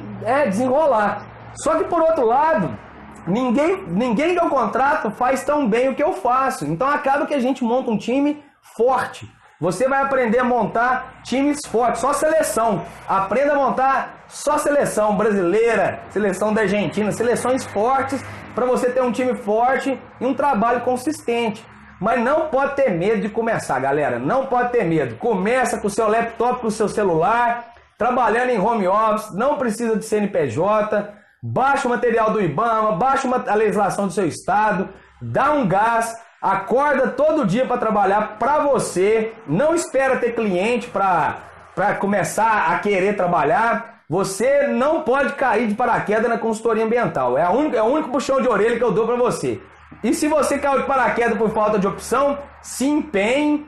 Speaker 1: desenrolar. Só que por outro lado, ninguém que eu contrato faz tão bem o que eu faço. Então acaba que a gente monta um time forte. Você vai aprender a montar times fortes, só seleção. Aprenda a montar só seleção brasileira, seleção da Argentina, seleções fortes para você ter um time forte e um trabalho consistente. Mas não pode ter medo de começar, galera. Não pode ter medo. Começa com o seu laptop, com o seu celular, trabalhando em home office, não precisa de CNPJ. Baixa o material do IBAMA, baixa a legislação do seu estado, dá um gás. Acorda todo dia para trabalhar para você. Não espera ter cliente para começar a querer trabalhar. Você não pode cair de paraquedas na consultoria ambiental. É o único puxão de orelha que eu dou para você. E se você caiu de paraquedas por falta de opção, se empenhe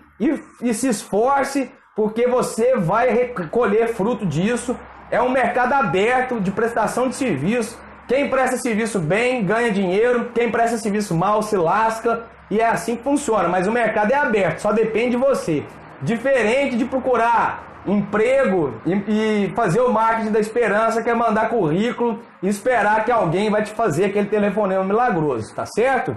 Speaker 1: e se esforce, porque você vai colher fruto disso. É um mercado aberto de prestação de serviço. Quem presta serviço bem ganha dinheiro. Quem presta serviço mal se lasca. E é assim que funciona, mas o mercado é aberto, só depende de você. Diferente de procurar emprego e fazer o marketing da esperança, que é mandar currículo e esperar que alguém vai te fazer aquele telefonema milagroso, tá certo?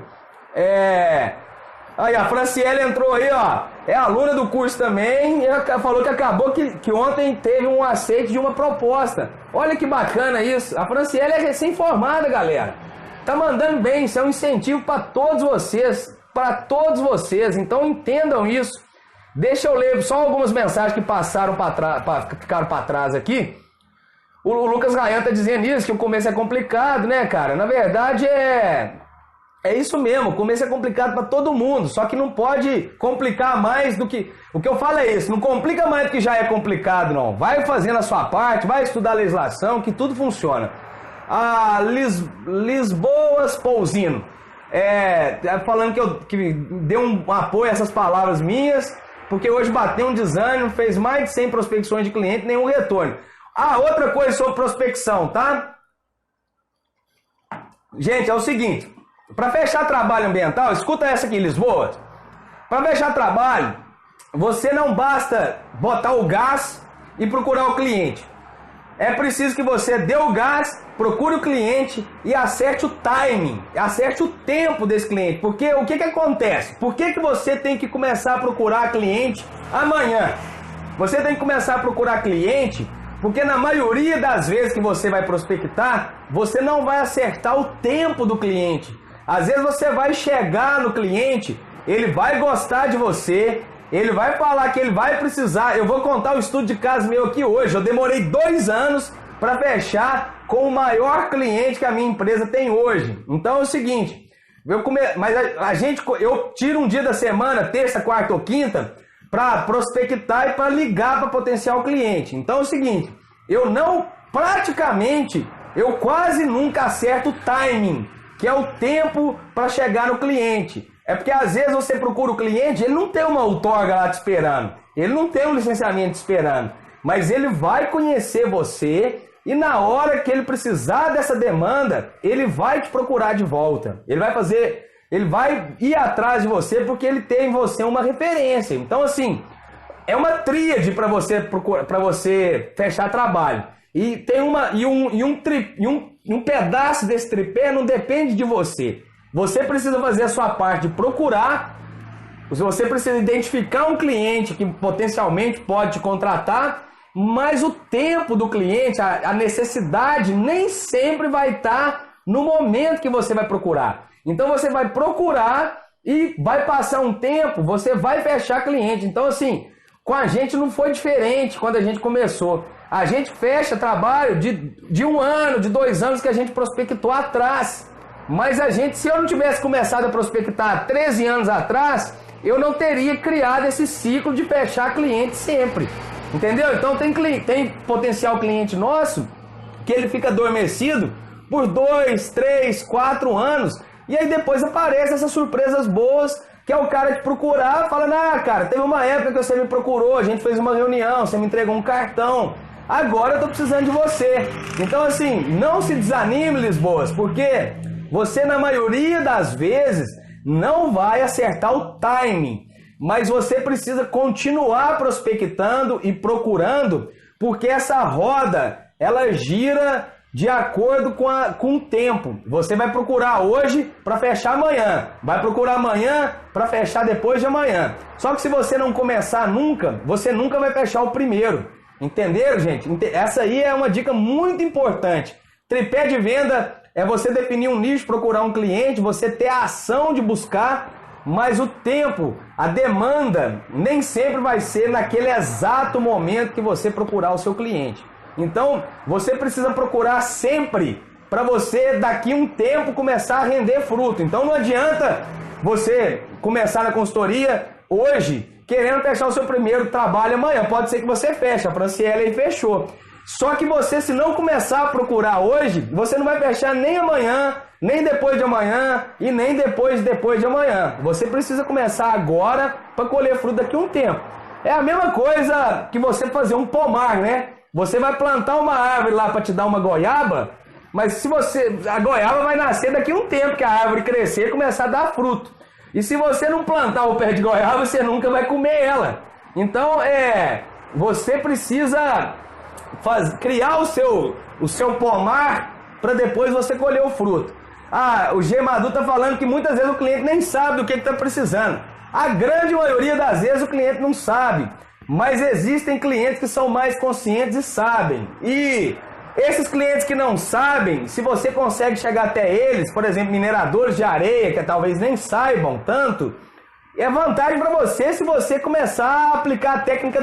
Speaker 1: Aí, a Franciele entrou aí, ó, é aluna do curso também, e falou que acabou que ontem teve um aceite de uma proposta. Olha que bacana isso, a Franciele é recém-formada, galera. Tá mandando bem, isso é um incentivo para todos vocês, então entendam isso. Deixa eu ler só algumas mensagens que passaram ficaram para trás aqui. O Lucas Rayan tá dizendo isso, que o começo é complicado, né, cara? Na verdade é isso mesmo, o começo é complicado para todo mundo, só que não pode complicar mais do que... O que eu falo é isso, não complica mais do que já é complicado, não. Vai fazendo a sua parte, vai estudar a legislação, que tudo funciona. A Lisboas Pousino, falando que deu um apoio a essas palavras minhas, porque hoje bateu um desânimo, fez mais de 100 prospecções de cliente, nenhum retorno. Outra coisa sobre prospecção, tá? Gente, é o seguinte, para fechar trabalho ambiental, escuta essa aqui, Lisboa. Para fechar trabalho, você não basta botar o gás e procurar o cliente. É preciso que você dê o gás, procure o cliente e acerte o timing, acerte o tempo desse cliente. Porque o que acontece? Por que você tem que começar a procurar cliente amanhã? Você tem que começar a procurar cliente porque na maioria das vezes que você vai prospectar, você não vai acertar o tempo do cliente. Às vezes você vai chegar no cliente, ele vai gostar de você, ele vai falar que ele vai precisar. Eu vou contar o estudo de caso meu aqui hoje. Eu demorei 2 anos para fechar com o maior cliente que a minha empresa tem hoje. Então é o seguinte, eu tiro um dia da semana, terça, quarta ou quinta, para prospectar e para ligar para potencial cliente. Então é o seguinte, eu quase nunca acerto o timing, que é o tempo para chegar no cliente. É porque às vezes você procura o cliente, ele não tem uma outorga lá te esperando, ele não tem um licenciamento te esperando, mas ele vai conhecer você e na hora que ele precisar dessa demanda, ele vai te procurar de volta. Ele vai ir atrás de você porque ele tem em você uma referência. Então assim, é uma tríade para você fechar trabalho. E tem um pedaço desse tripé não depende de você. Você precisa fazer a sua parte de procurar, você precisa identificar um cliente que potencialmente pode te contratar, mas o tempo do cliente, a necessidade nem sempre vai estar no momento que você vai procurar. Então você vai procurar e vai passar um tempo, você vai fechar cliente. Então assim, Com a gente não foi diferente quando a gente começou. A gente fecha trabalho de 1 ano, de 2 anos que a gente prospectou atrás. Mas a gente, se eu não tivesse começado a prospectar 13 anos atrás, eu não teria criado esse ciclo de fechar cliente sempre. Entendeu? Então tem potencial cliente nosso que ele fica adormecido por 2, 3, 4 anos. E aí depois aparecem essas surpresas boas, que é o cara te procurar, falando, cara, teve uma época que você me procurou, a gente fez uma reunião, você me entregou um cartão, agora eu tô precisando de você. Então assim, não se desanime, Lisboas, porque você na maioria das vezes não vai acertar o timing, mas você precisa continuar prospectando e procurando, porque essa roda, ela gira de acordo com o tempo. Você vai procurar hoje para fechar amanhã, vai procurar amanhã para fechar depois de amanhã. Só que se você não começar nunca, você nunca vai fechar o primeiro. Entenderam, gente? Essa aí é uma dica muito importante. Tripé de venda é você definir um nicho, procurar um cliente, você ter a ação de buscar, mas o tempo, a demanda, nem sempre vai ser naquele exato momento que você procurar o seu cliente. Então, você precisa procurar sempre para você, daqui a um tempo, começar a render fruto. Então, não adianta você começar na consultoria hoje, querendo fechar o seu primeiro trabalho amanhã. Pode ser que você feche, a Franciele aí fechou. Só que você, se não começar a procurar hoje, você não vai fechar nem amanhã, nem depois de amanhã e nem depois de amanhã. Você precisa começar agora para colher fruto daqui a um tempo. É a mesma coisa que você fazer um pomar, né? Você vai plantar uma árvore lá para te dar uma goiaba, mas se a goiaba vai nascer daqui a um tempo que a árvore crescer e começar a dar fruto. E se você não plantar o pé de goiaba, você nunca vai comer ela. Então, você precisa criar o seu pomar para depois você colher o fruto. O G Madu está falando que muitas vezes o cliente nem sabe do que está precisando. A grande maioria das vezes o cliente não sabe. Mas existem clientes que são mais conscientes e sabem. E esses clientes que não sabem, se você consegue chegar até eles, por exemplo, mineradores de areia, que talvez nem saibam tanto, é vantagem para você se você começar a aplicar a técnica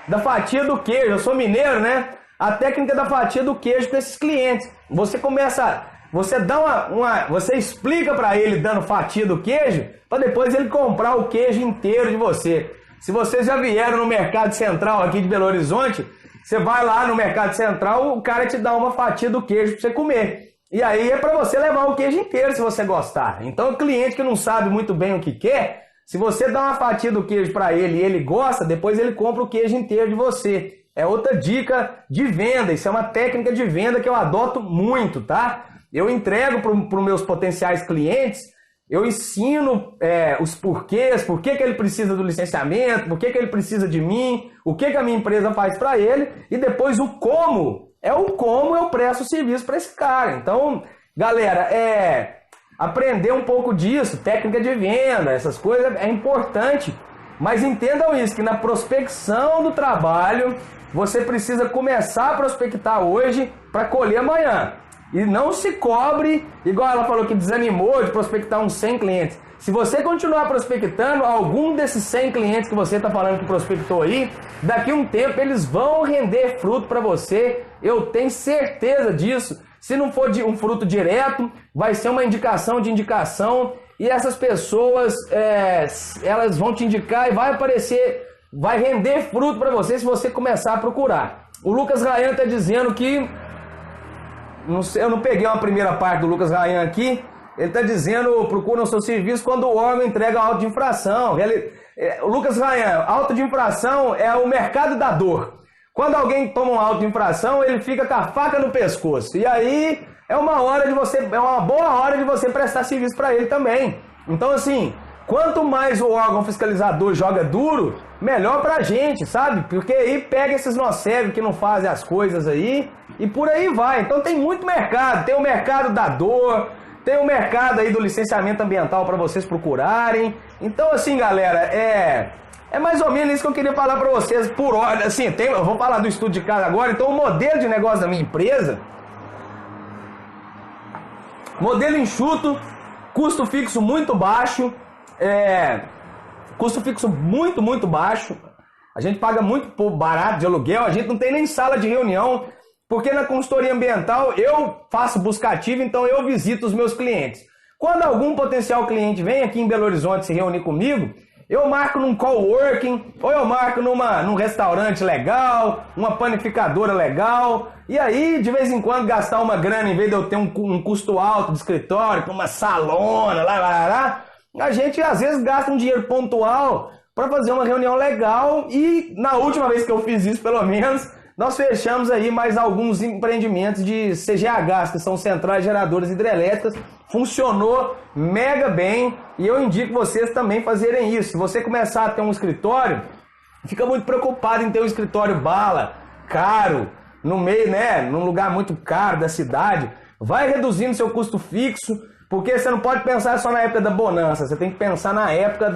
Speaker 1: da fatia do queijo. Eu sou mineiro, né? A técnica da fatia do queijo para esses clientes. Você começa, você dá você explica para ele dando fatia do queijo, para depois ele comprar o queijo inteiro de você. Se vocês já vieram no Mercado Central aqui de Belo Horizonte, você vai lá no Mercado Central, o cara te dá uma fatia do queijo para você comer. E aí é para você levar o queijo inteiro se você gostar. Então o cliente que não sabe muito bem o que quer, se você dá uma fatia do queijo para ele e ele gosta, depois ele compra o queijo inteiro de você. É outra dica de venda, isso é uma técnica de venda que eu adoto muito, tá? Eu entrego para os meus potenciais clientes, eu ensino os porquês, por que ele precisa do licenciamento, por que ele precisa de mim, o que a minha empresa faz para ele, e depois o como eu presto o serviço para esse cara. Então, galera, aprender um pouco disso, técnica de venda, essas coisas é importante, mas entendam isso, que na prospecção do trabalho, você precisa começar a prospectar hoje para colher amanhã. E não se cobre, igual ela falou que desanimou de prospectar uns 100 clientes. Se você continuar prospectando, algum desses 100 clientes que você está falando que prospectou aí, daqui a um tempo eles vão render fruto para você. Eu tenho certeza disso. Se não for um fruto direto, vai ser uma indicação de indicação. E essas pessoas, elas vão te indicar e vai aparecer, vai render fruto para você se você começar a procurar. O Lucas Rayan está dizendo que... eu não peguei uma primeira parte do Lucas Rayan aqui. Ele está dizendo, procura o seu serviço quando o órgão entrega auto de infração. O Lucas Rayan, auto de infração é o mercado da dor. Quando alguém toma um auto de infração, ele fica com a faca no pescoço. E aí é uma boa hora de você prestar serviço para ele também. Então assim, quanto mais o órgão fiscalizador joga duro, melhor pra gente, sabe? Porque aí pega esses nocegos que não fazem as coisas aí e por aí vai. Então tem muito mercado. Tem o mercado da dor, tem o mercado aí do licenciamento ambiental para vocês procurarem. Então assim, galera, é mais ou menos isso que eu queria falar para vocês por hora. Assim, eu vou falar do estudo de caso agora. Então o modelo de negócio da minha empresa, modelo enxuto, custo fixo muito baixo, custo fixo muito baixo. A gente paga muito barato de aluguel, a gente não tem nem sala de reunião, porque na consultoria ambiental eu faço busca ativa, então eu visito os meus clientes. Quando algum potencial cliente vem aqui em Belo Horizonte se reunir comigo, eu marco num coworking, ou eu marco num restaurante legal, uma panificadora legal, e aí de vez em quando gastar uma grana, em vez de eu ter um custo alto de escritório, com uma salona, a gente às vezes gasta um dinheiro pontual para fazer uma reunião legal, e na última vez que eu fiz isso, pelo menos, nós fechamos aí mais alguns empreendimentos de CGHs, que são centrais geradoras hidrelétricas. Funcionou mega bem e eu indico vocês também fazerem isso. Se você começar a ter um escritório, fica muito preocupado em ter um escritório bala, caro, no meio, né, num lugar muito caro da cidade. Vai reduzindo seu custo fixo, porque você não pode pensar só na época da bonança, você tem que pensar na época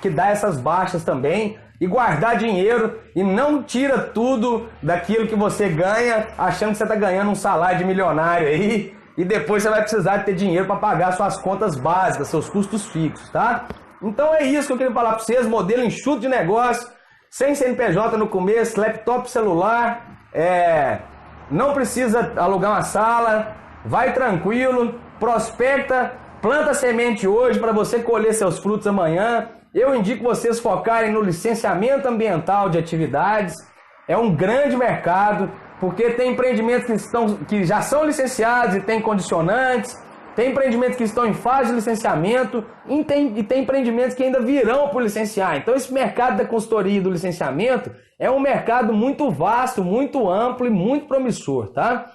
Speaker 1: que dá essas baixas também. E guardar dinheiro e não tira tudo daquilo que você ganha achando que você está ganhando um salário de milionário aí e depois você vai precisar de ter dinheiro para pagar suas contas básicas, seus custos fixos, tá? Então é isso que eu queria falar para vocês, modelo enxuto de negócio, sem CNPJ no começo, laptop, celular, não precisa alugar uma sala, vai tranquilo, prospecta, planta semente hoje para você colher seus frutos amanhã. Eu indico vocês focarem no licenciamento ambiental de atividades. É um grande mercado, porque tem empreendimentos que já são licenciados e tem condicionantes, tem empreendimentos que estão em fase de licenciamento e tem empreendimentos que ainda virão por licenciar. Então esse mercado da consultoria e do licenciamento é um mercado muito vasto, muito amplo e muito promissor, tá?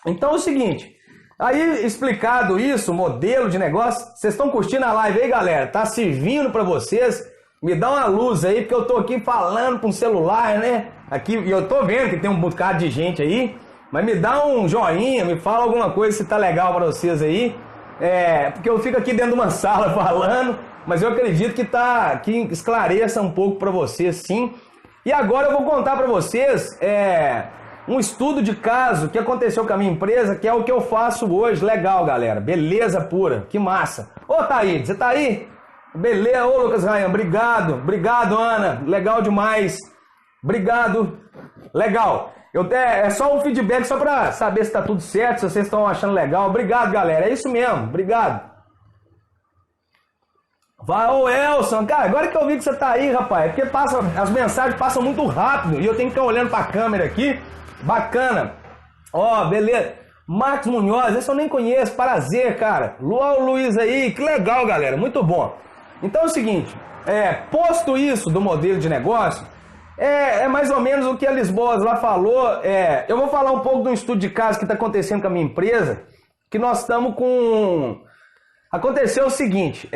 Speaker 1: Então é o seguinte... Aí, explicado isso, modelo de negócio, vocês estão curtindo a live aí, galera? Tá servindo para vocês? Me dá uma luz aí, porque eu tô aqui falando com o celular, né? Aqui, e eu tô vendo que tem um bocado de gente aí, mas me dá um joinha, me fala alguma coisa se tá legal para vocês aí. Porque eu fico aqui dentro de uma sala falando, mas eu acredito que esclareça um pouco para vocês, sim. E agora eu vou contar para vocês... um estudo de caso que aconteceu com a minha empresa, que é o que eu faço hoje. Legal, galera. Beleza pura. Que massa. Ô, Thaís, você tá aí? Beleza. Ô, Lucas Ryan, obrigado. Obrigado, Ana. Legal demais. Obrigado. Legal. É só um feedback só pra saber se tá tudo certo, se vocês estão achando legal. Obrigado, galera. É isso mesmo. Obrigado. Vai, ô Elson, cara, agora que eu vi que você tá aí, rapaz, é porque as mensagens passam muito rápido e eu tenho que ficar olhando pra câmera aqui. Bacana. Ó, beleza. Marcos Munhoz, esse eu nem conheço. Prazer, cara. Luiz aí. Que legal, galera. Muito bom. Então é o seguinte. Posto isso do modelo de negócio, é mais ou menos o que a Lisboa lá falou. Eu vou falar um pouco de um estudo de caso que está acontecendo com a minha empresa, que nós estamos com... Aconteceu o seguinte.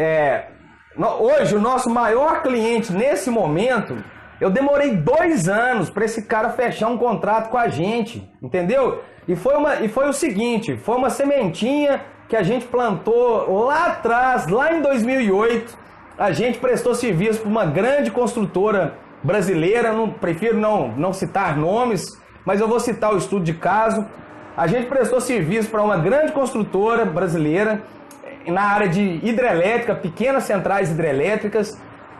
Speaker 1: Hoje, o nosso maior cliente nesse momento... Eu demorei 2 anos para esse cara fechar um contrato com a gente, entendeu? E foi o seguinte, foi uma sementinha que a gente plantou lá atrás, lá em 2008. A gente prestou serviço para uma grande construtora brasileira, prefiro não citar nomes, mas eu vou citar o estudo de caso. A gente prestou serviço para uma grande construtora brasileira na área de hidrelétrica, pequenas centrais hidrelétricas.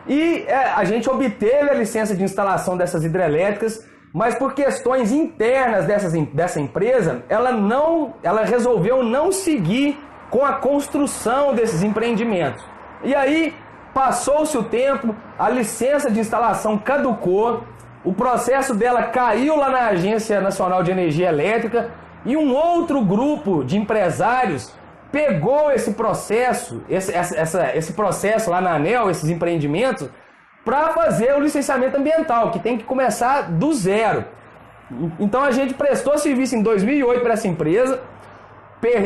Speaker 1: E a gente obteve a licença de instalação dessas hidrelétricas, mas por questões internas dessa empresa, ela resolveu não seguir com a construção desses empreendimentos. E aí, passou-se o tempo, a licença de instalação caducou, o processo dela caiu lá na Agência Nacional de Energia Elétrica e um outro grupo de empresários pegou esse processo, esse processo lá na ANEEL, esses empreendimentos, para fazer o licenciamento ambiental, que tem que começar do zero. Então a gente prestou serviço em 2008 para essa empresa,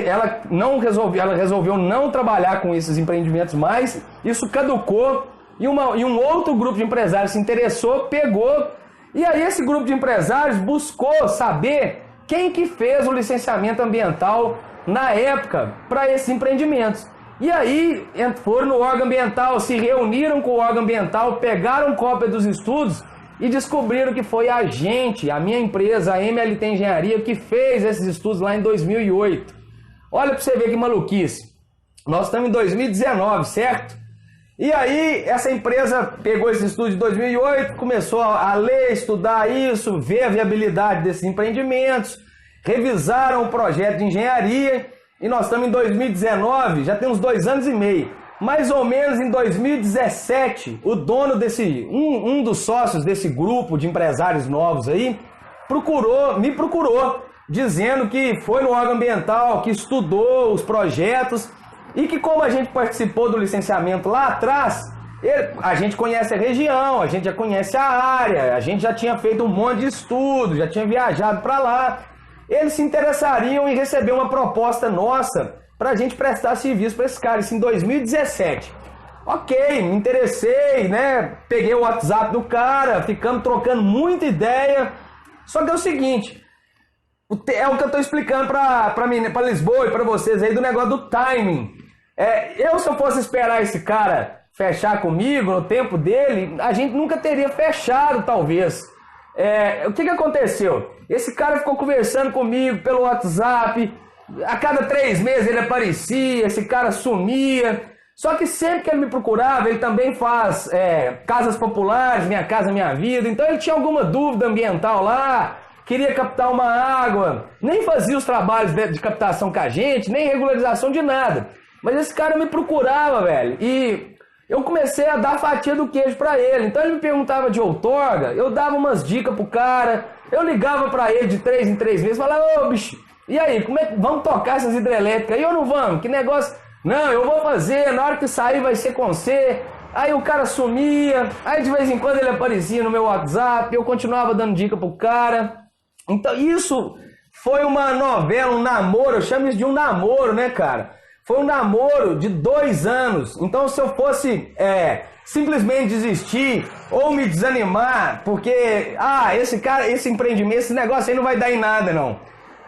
Speaker 1: ela resolveu não trabalhar com esses empreendimentos mais, isso caducou, e um outro grupo de empresários se interessou, pegou, e aí esse grupo de empresários buscou saber quem que fez o licenciamento ambiental na época para esses empreendimentos. E aí foram no órgão ambiental, se reuniram com o órgão ambiental, pegaram cópia dos estudos e descobriram que foi a minha empresa, a MLT Engenharia, que fez esses estudos lá em 2008. Olha para você ver que maluquice. Nós estamos em 2019, certo? E aí, essa empresa pegou esse estudo de 2008, começou a ler, estudar isso, ver a viabilidade desses empreendimentos, revisaram o projeto de engenharia, e nós estamos em 2019, já tem uns 2 anos e meio. Mais ou menos em 2017, o dono desse, um dos sócios desse grupo de empresários novos aí, me procurou, dizendo que foi no órgão ambiental, que estudou os projetos, e que como a gente participou do licenciamento lá atrás, a gente conhece a região, a gente já conhece a área, a gente já tinha feito um monte de estudo, já tinha viajado para lá. Eles se interessariam em receber uma proposta nossa para a gente prestar serviço para esse cara, isso em 2017. Ok, me interessei, né? Peguei o WhatsApp do cara, ficamos trocando muita ideia. Só que é o seguinte, é o que eu estou explicando para Lisboa e para vocês aí do negócio do timing. Se eu fosse esperar esse cara fechar comigo no tempo dele, a gente nunca teria fechado, talvez. O que aconteceu? Esse cara ficou conversando comigo pelo WhatsApp, a cada 3 meses ele aparecia, esse cara sumia. Só que sempre que ele me procurava, ele também faz casas populares, Minha Casa Minha Vida. Então ele tinha alguma dúvida ambiental lá, queria captar uma água, nem fazia os trabalhos de captação com a gente, nem regularização de nada. Mas esse cara me procurava, velho, e eu comecei a dar fatia do queijo pra ele. Então ele me perguntava de outorga, eu dava umas dicas pro cara, eu ligava pra ele de 3 em 3 meses, falava, ô bicho, e aí, como é que vamos tocar essas hidrelétricas aí ou não vamos? Que negócio? Não, eu vou fazer, na hora que sair vai ser com você. Aí o cara sumia, aí de vez em quando ele aparecia no meu WhatsApp, eu continuava dando dica pro cara. Então isso foi uma novela, um namoro, eu chamo isso de um namoro, né, cara? Foi um namoro de 2 anos. Então se eu fosse simplesmente desistir ou me desanimar, porque, esse empreendimento, esse negócio aí não vai dar em nada, não.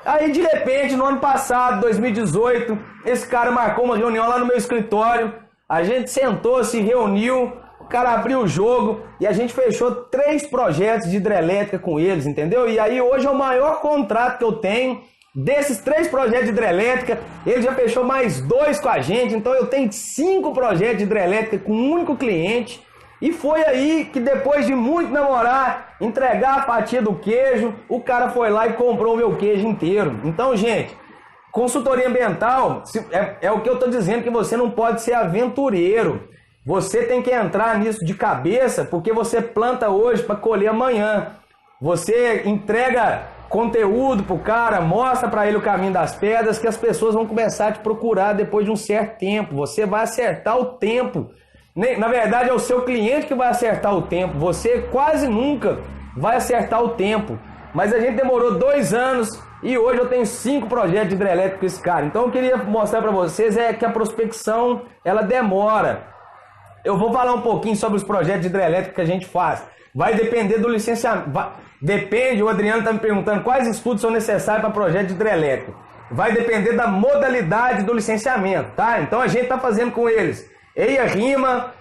Speaker 1: Aí de repente, no ano passado, 2018, esse cara marcou uma reunião lá no meu escritório, a gente sentou, se reuniu, o cara abriu o jogo e a gente fechou 3 projetos de hidrelétrica com eles, entendeu? E aí hoje é o maior contrato que eu tenho. Desses 3 projetos de hidrelétrica, ele já fechou mais 2 com a gente, então eu tenho 5 projetos de hidrelétrica com um único cliente. E foi aí que depois de muito namorar, entregar a fatia do queijo, o cara foi lá e comprou o meu queijo inteiro. Então, gente, consultoria ambiental é o que eu estou dizendo, que você não pode ser aventureiro. Você tem que entrar nisso de cabeça, porque você planta hoje para colher amanhã. Você entrega conteúdo pro cara, mostra para ele o caminho das pedras, que as pessoas vão começar a te procurar depois de um certo tempo. Você vai acertar o tempo. Na verdade, é o seu cliente que vai acertar o tempo. Você quase nunca vai acertar o tempo. Mas a gente demorou 2 anos e hoje eu tenho 5 projetos de hidrelétrica com esse cara. Então eu queria mostrar para vocês que a prospecção, ela demora. Eu vou falar um pouquinho sobre os projetos de hidrelétrica que a gente faz. Vai depender do licenciamento. Depende, o Adriano está me perguntando quais estudos são necessários para projeto de hidrelétrica. Vai depender da modalidade do licenciamento, tá? Então a gente está fazendo com eles EIA-RIMA,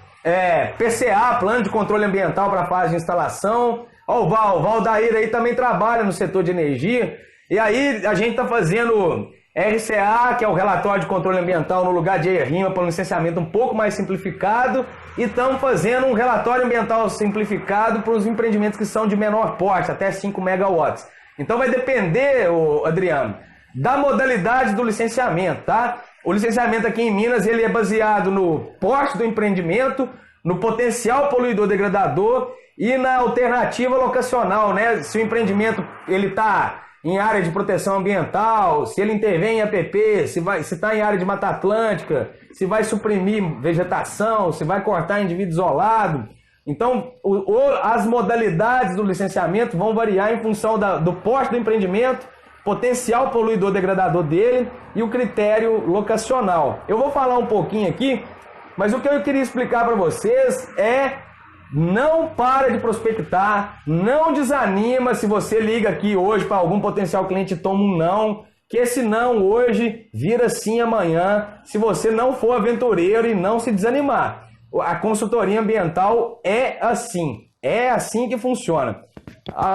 Speaker 1: PCA, Plano de Controle Ambiental para a fase de instalação. Ó, o Valdair aí também trabalha no setor de energia. E aí a gente está fazendo RCA, que é o Relatório de Controle Ambiental, no lugar de EIA-RIMA, para um licenciamento um pouco mais simplificado. E estamos fazendo um relatório ambiental simplificado para os empreendimentos que são de menor porte, até 5 megawatts. Então vai depender, Adriano, da modalidade do licenciamento, tá? O licenciamento aqui em Minas, ele é baseado no porte do empreendimento, no potencial poluidor degradador e na alternativa locacional, né? Se o empreendimento ele está em área de proteção ambiental, se ele intervém em APP, se está em área de Mata Atlântica, se vai suprimir vegetação, se vai cortar indivíduo isolado. Então, as modalidades do licenciamento vão variar em função do porte do empreendimento, potencial poluidor degradador dele e o critério locacional. Eu vou falar um pouquinho aqui, mas o que eu queria explicar para vocês não para de prospectar, não desanima se você liga aqui hoje para algum potencial cliente e toma um não, que esse não hoje vira sim amanhã, se você não for aventureiro e não se desanimar. A consultoria ambiental é assim que funciona.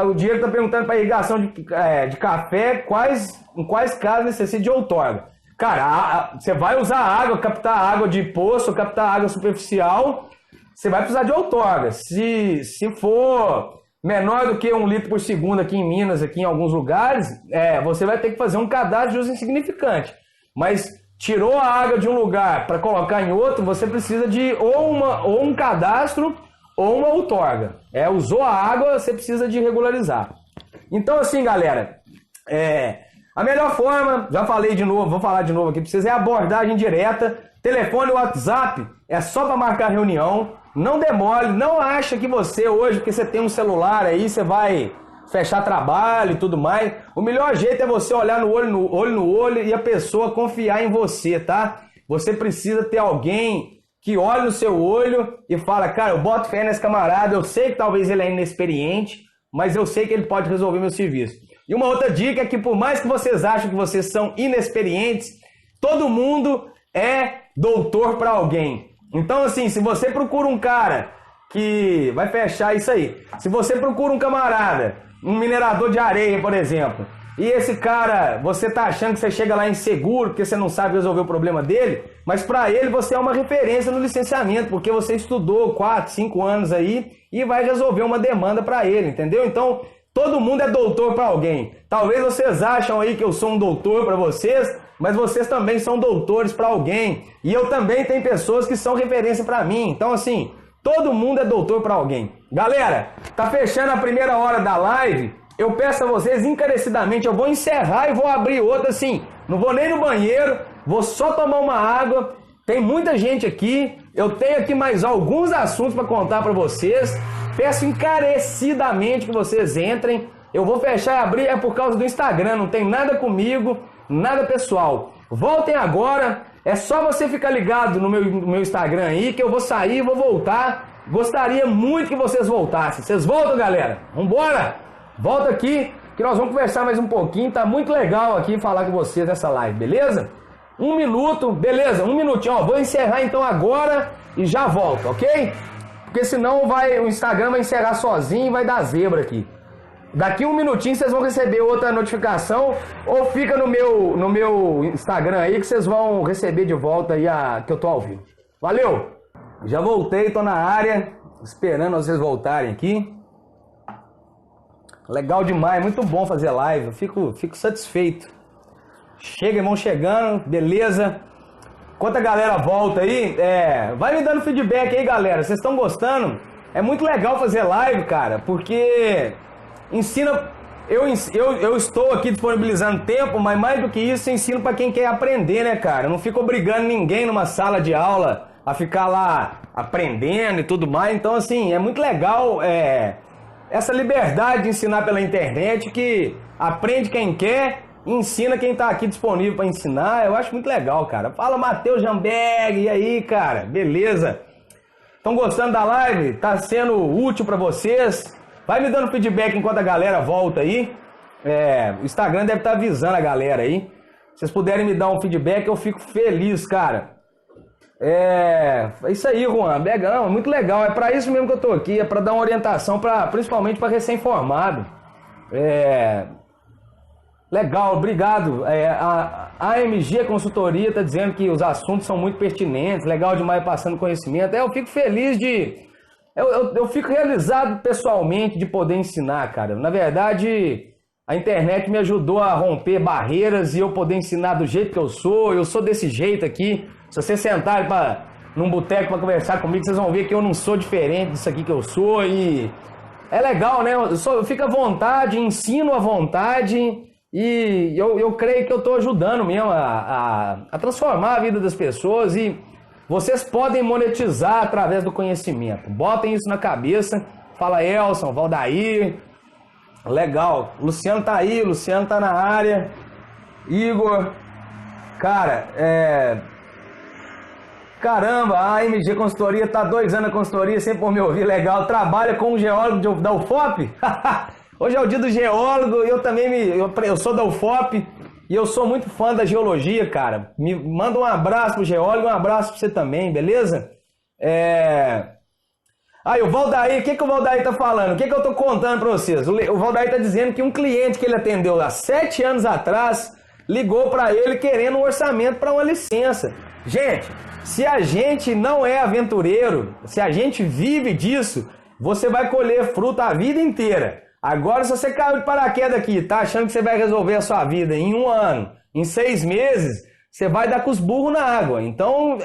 Speaker 1: O Diego está perguntando para irrigação de café, em quais casos necessita de outorga. Cara, você vai usar água, captar água de poço, captar água superficial, você vai precisar de outorga. Se for menor do que 1 litro por segundo aqui em Minas, aqui em alguns lugares, você vai ter que fazer um cadastro de uso insignificante. Mas tirou a água de um lugar para colocar em outro, você precisa de ou um cadastro ou uma outorga. Usou a água, você precisa de regularizar. Então assim, galera, a melhor forma, já falei de novo, vou falar de novo aqui para vocês, é abordagem direta, telefone, WhatsApp, é só para marcar reunião, não demore, não acha que você hoje, porque você tem um celular aí, você vai fechar trabalho e tudo mais. O melhor jeito é você olhar no olho e a pessoa confiar em você, tá? Você precisa ter alguém que olhe no seu olho e fala, cara, eu boto fé nesse camarada, eu sei que talvez ele é inexperiente, mas eu sei que ele pode resolver meu serviço. E uma outra dica é que por mais que vocês achem que vocês são inexperientes, todo mundo é doutor para alguém. Então assim, se você procura um cara que vai fechar isso aí, se você procura um camarada, um minerador de areia, por exemplo, e esse cara, você tá achando que você chega lá inseguro porque você não sabe resolver o problema dele, mas para ele você é uma referência no licenciamento, porque você estudou 4, 5 anos aí e vai resolver uma demanda para ele, entendeu? Então, todo mundo é doutor para alguém. Talvez vocês acham aí que eu sou um doutor para vocês, mas vocês também são doutores para alguém. E eu também tenho pessoas que são referência para mim. Então, assim, todo mundo é doutor para alguém. Galera, tá fechando a primeira hora da live. Eu peço a vocês encarecidamente, eu vou encerrar e vou abrir outra assim. Não vou nem no banheiro, vou só tomar uma água. Tem muita gente aqui. Eu tenho aqui mais alguns assuntos para contar para vocês. Peço encarecidamente que vocês entrem. Eu vou fechar e abrir, é por causa do Instagram, não tem nada comigo, nada pessoal. Voltem agora, é só você ficar ligado no meu Instagram aí, que eu vou sair e vou voltar. Gostaria muito que vocês voltassem. Vocês voltam, galera? Vambora! Volta aqui, que nós vamos conversar mais um pouquinho. Tá muito legal aqui falar com vocês nessa live, beleza? 1 minuto, beleza? 1 minutinho, ó. Vou encerrar então agora e já volto, ok? Porque senão o Instagram vai encerrar sozinho e vai dar zebra aqui. Daqui 1 minutinho vocês vão receber outra notificação, ou fica no meu Instagram aí que vocês vão receber de volta aí que eu tô ao vivo. Valeu! Já voltei, tô na área, esperando vocês voltarem aqui. Legal demais, muito bom fazer live, eu fico satisfeito. Chega, vão chegando, beleza? Enquanto a galera volta aí, vai me dando feedback aí, galera. Vocês estão gostando? É muito legal fazer live, cara, porque ensina. Eu estou aqui disponibilizando tempo, mas mais do que isso, eu ensino para quem quer aprender, né, cara? Eu não fico obrigando ninguém numa sala de aula a ficar lá aprendendo e tudo mais. Então, assim, é muito legal essa liberdade de ensinar pela internet, que aprende quem quer, ensina quem tá aqui disponível para ensinar. Eu acho muito legal, cara. Fala, Matheus Jamberg, e aí, cara? Beleza? Estão gostando da live? Tá sendo útil para vocês? Vai me dando feedback enquanto a galera volta aí. O Instagram deve estar avisando a galera aí. Se vocês puderem me dar um feedback, eu fico feliz, cara. É isso aí, Juan. Não, muito legal. É para isso mesmo que eu tô aqui. É para dar uma orientação, principalmente para recém-formado. Legal, obrigado. A AMG Consultoria está dizendo que os assuntos são muito pertinentes, legal demais passando conhecimento. Eu fico feliz eu fico realizado pessoalmente de poder ensinar, cara. Na verdade, a internet me ajudou a romper barreiras e eu poder ensinar do jeito que eu sou desse jeito aqui. Se vocês sentarem num boteco para conversar comigo, vocês vão ver que eu não sou diferente disso aqui que eu sou. E é legal, né? Eu fico à vontade, ensino à vontade. E eu creio que eu estou ajudando mesmo a transformar a vida das pessoas. E vocês podem monetizar através do conhecimento. Botem isso na cabeça. Fala, Elson, Valdair. Legal. Luciano tá aí, Luciano tá na área. Igor. Cara, caramba, a AMG Consultoria tá 2 anos na consultoria, sempre por me ouvir, legal. Trabalha com um geólogo da UFOP? Hoje é o dia do geólogo, eu também eu sou da UFOP e eu sou muito fã da geologia, cara. Me manda um abraço pro geólogo, um abraço pra você também, beleza? Aí o Valdair, o que o Valdair tá falando? O que eu tô contando pra vocês? O Valdair tá dizendo que um cliente que ele atendeu há 7 anos atrás ligou para ele querendo um orçamento para uma licença. Gente, se a gente não é aventureiro, se a gente vive disso, você vai colher fruta a vida inteira. Agora, se você caiu de paraquedas aqui, tá achando que você vai resolver a sua vida em 1 ano, em 6 meses, você vai dar com os burros na água. Então,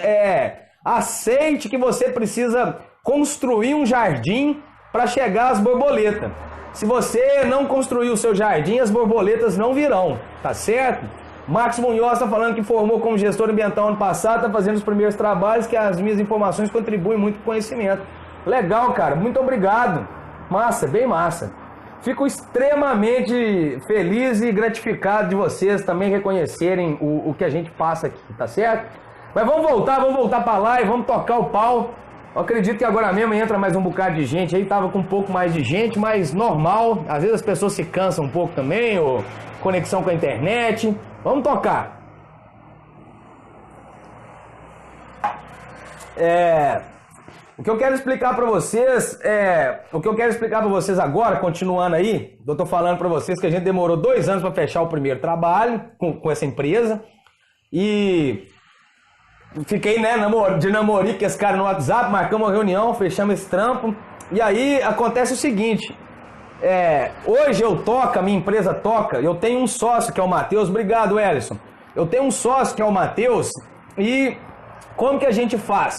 Speaker 1: aceite que você precisa construir um jardim para chegar às borboletas. Se você não construir o seu jardim, as borboletas não virão, tá certo? Marcos Munhoz está falando que formou como gestor ambiental ano passado, está fazendo os primeiros trabalhos, que as minhas informações contribuem muito com o conhecimento. Legal, cara, muito obrigado. Massa, bem massa. Fico extremamente feliz e gratificado de vocês também reconhecerem o que a gente passa aqui, tá certo? Mas vamos voltar para lá e vamos tocar o pau. Eu acredito que agora mesmo entra mais um bocado de gente aí, tava com um pouco mais de gente, mas normal. Às vezes as pessoas se cansam um pouco também, ou conexão com a internet. Vamos tocar. O que eu quero explicar para vocês agora, continuando aí, eu tô falando para vocês que a gente demorou 2 anos para fechar o primeiro trabalho com essa empresa e fiquei, né, de namorico com esse cara no WhatsApp, marcamos uma reunião, fechamos esse trampo. E aí acontece o seguinte, hoje a minha empresa toca, eu tenho um sócio que é o Matheus, obrigado, Ellison. Eu tenho um sócio que é o Matheus e como que a gente faz?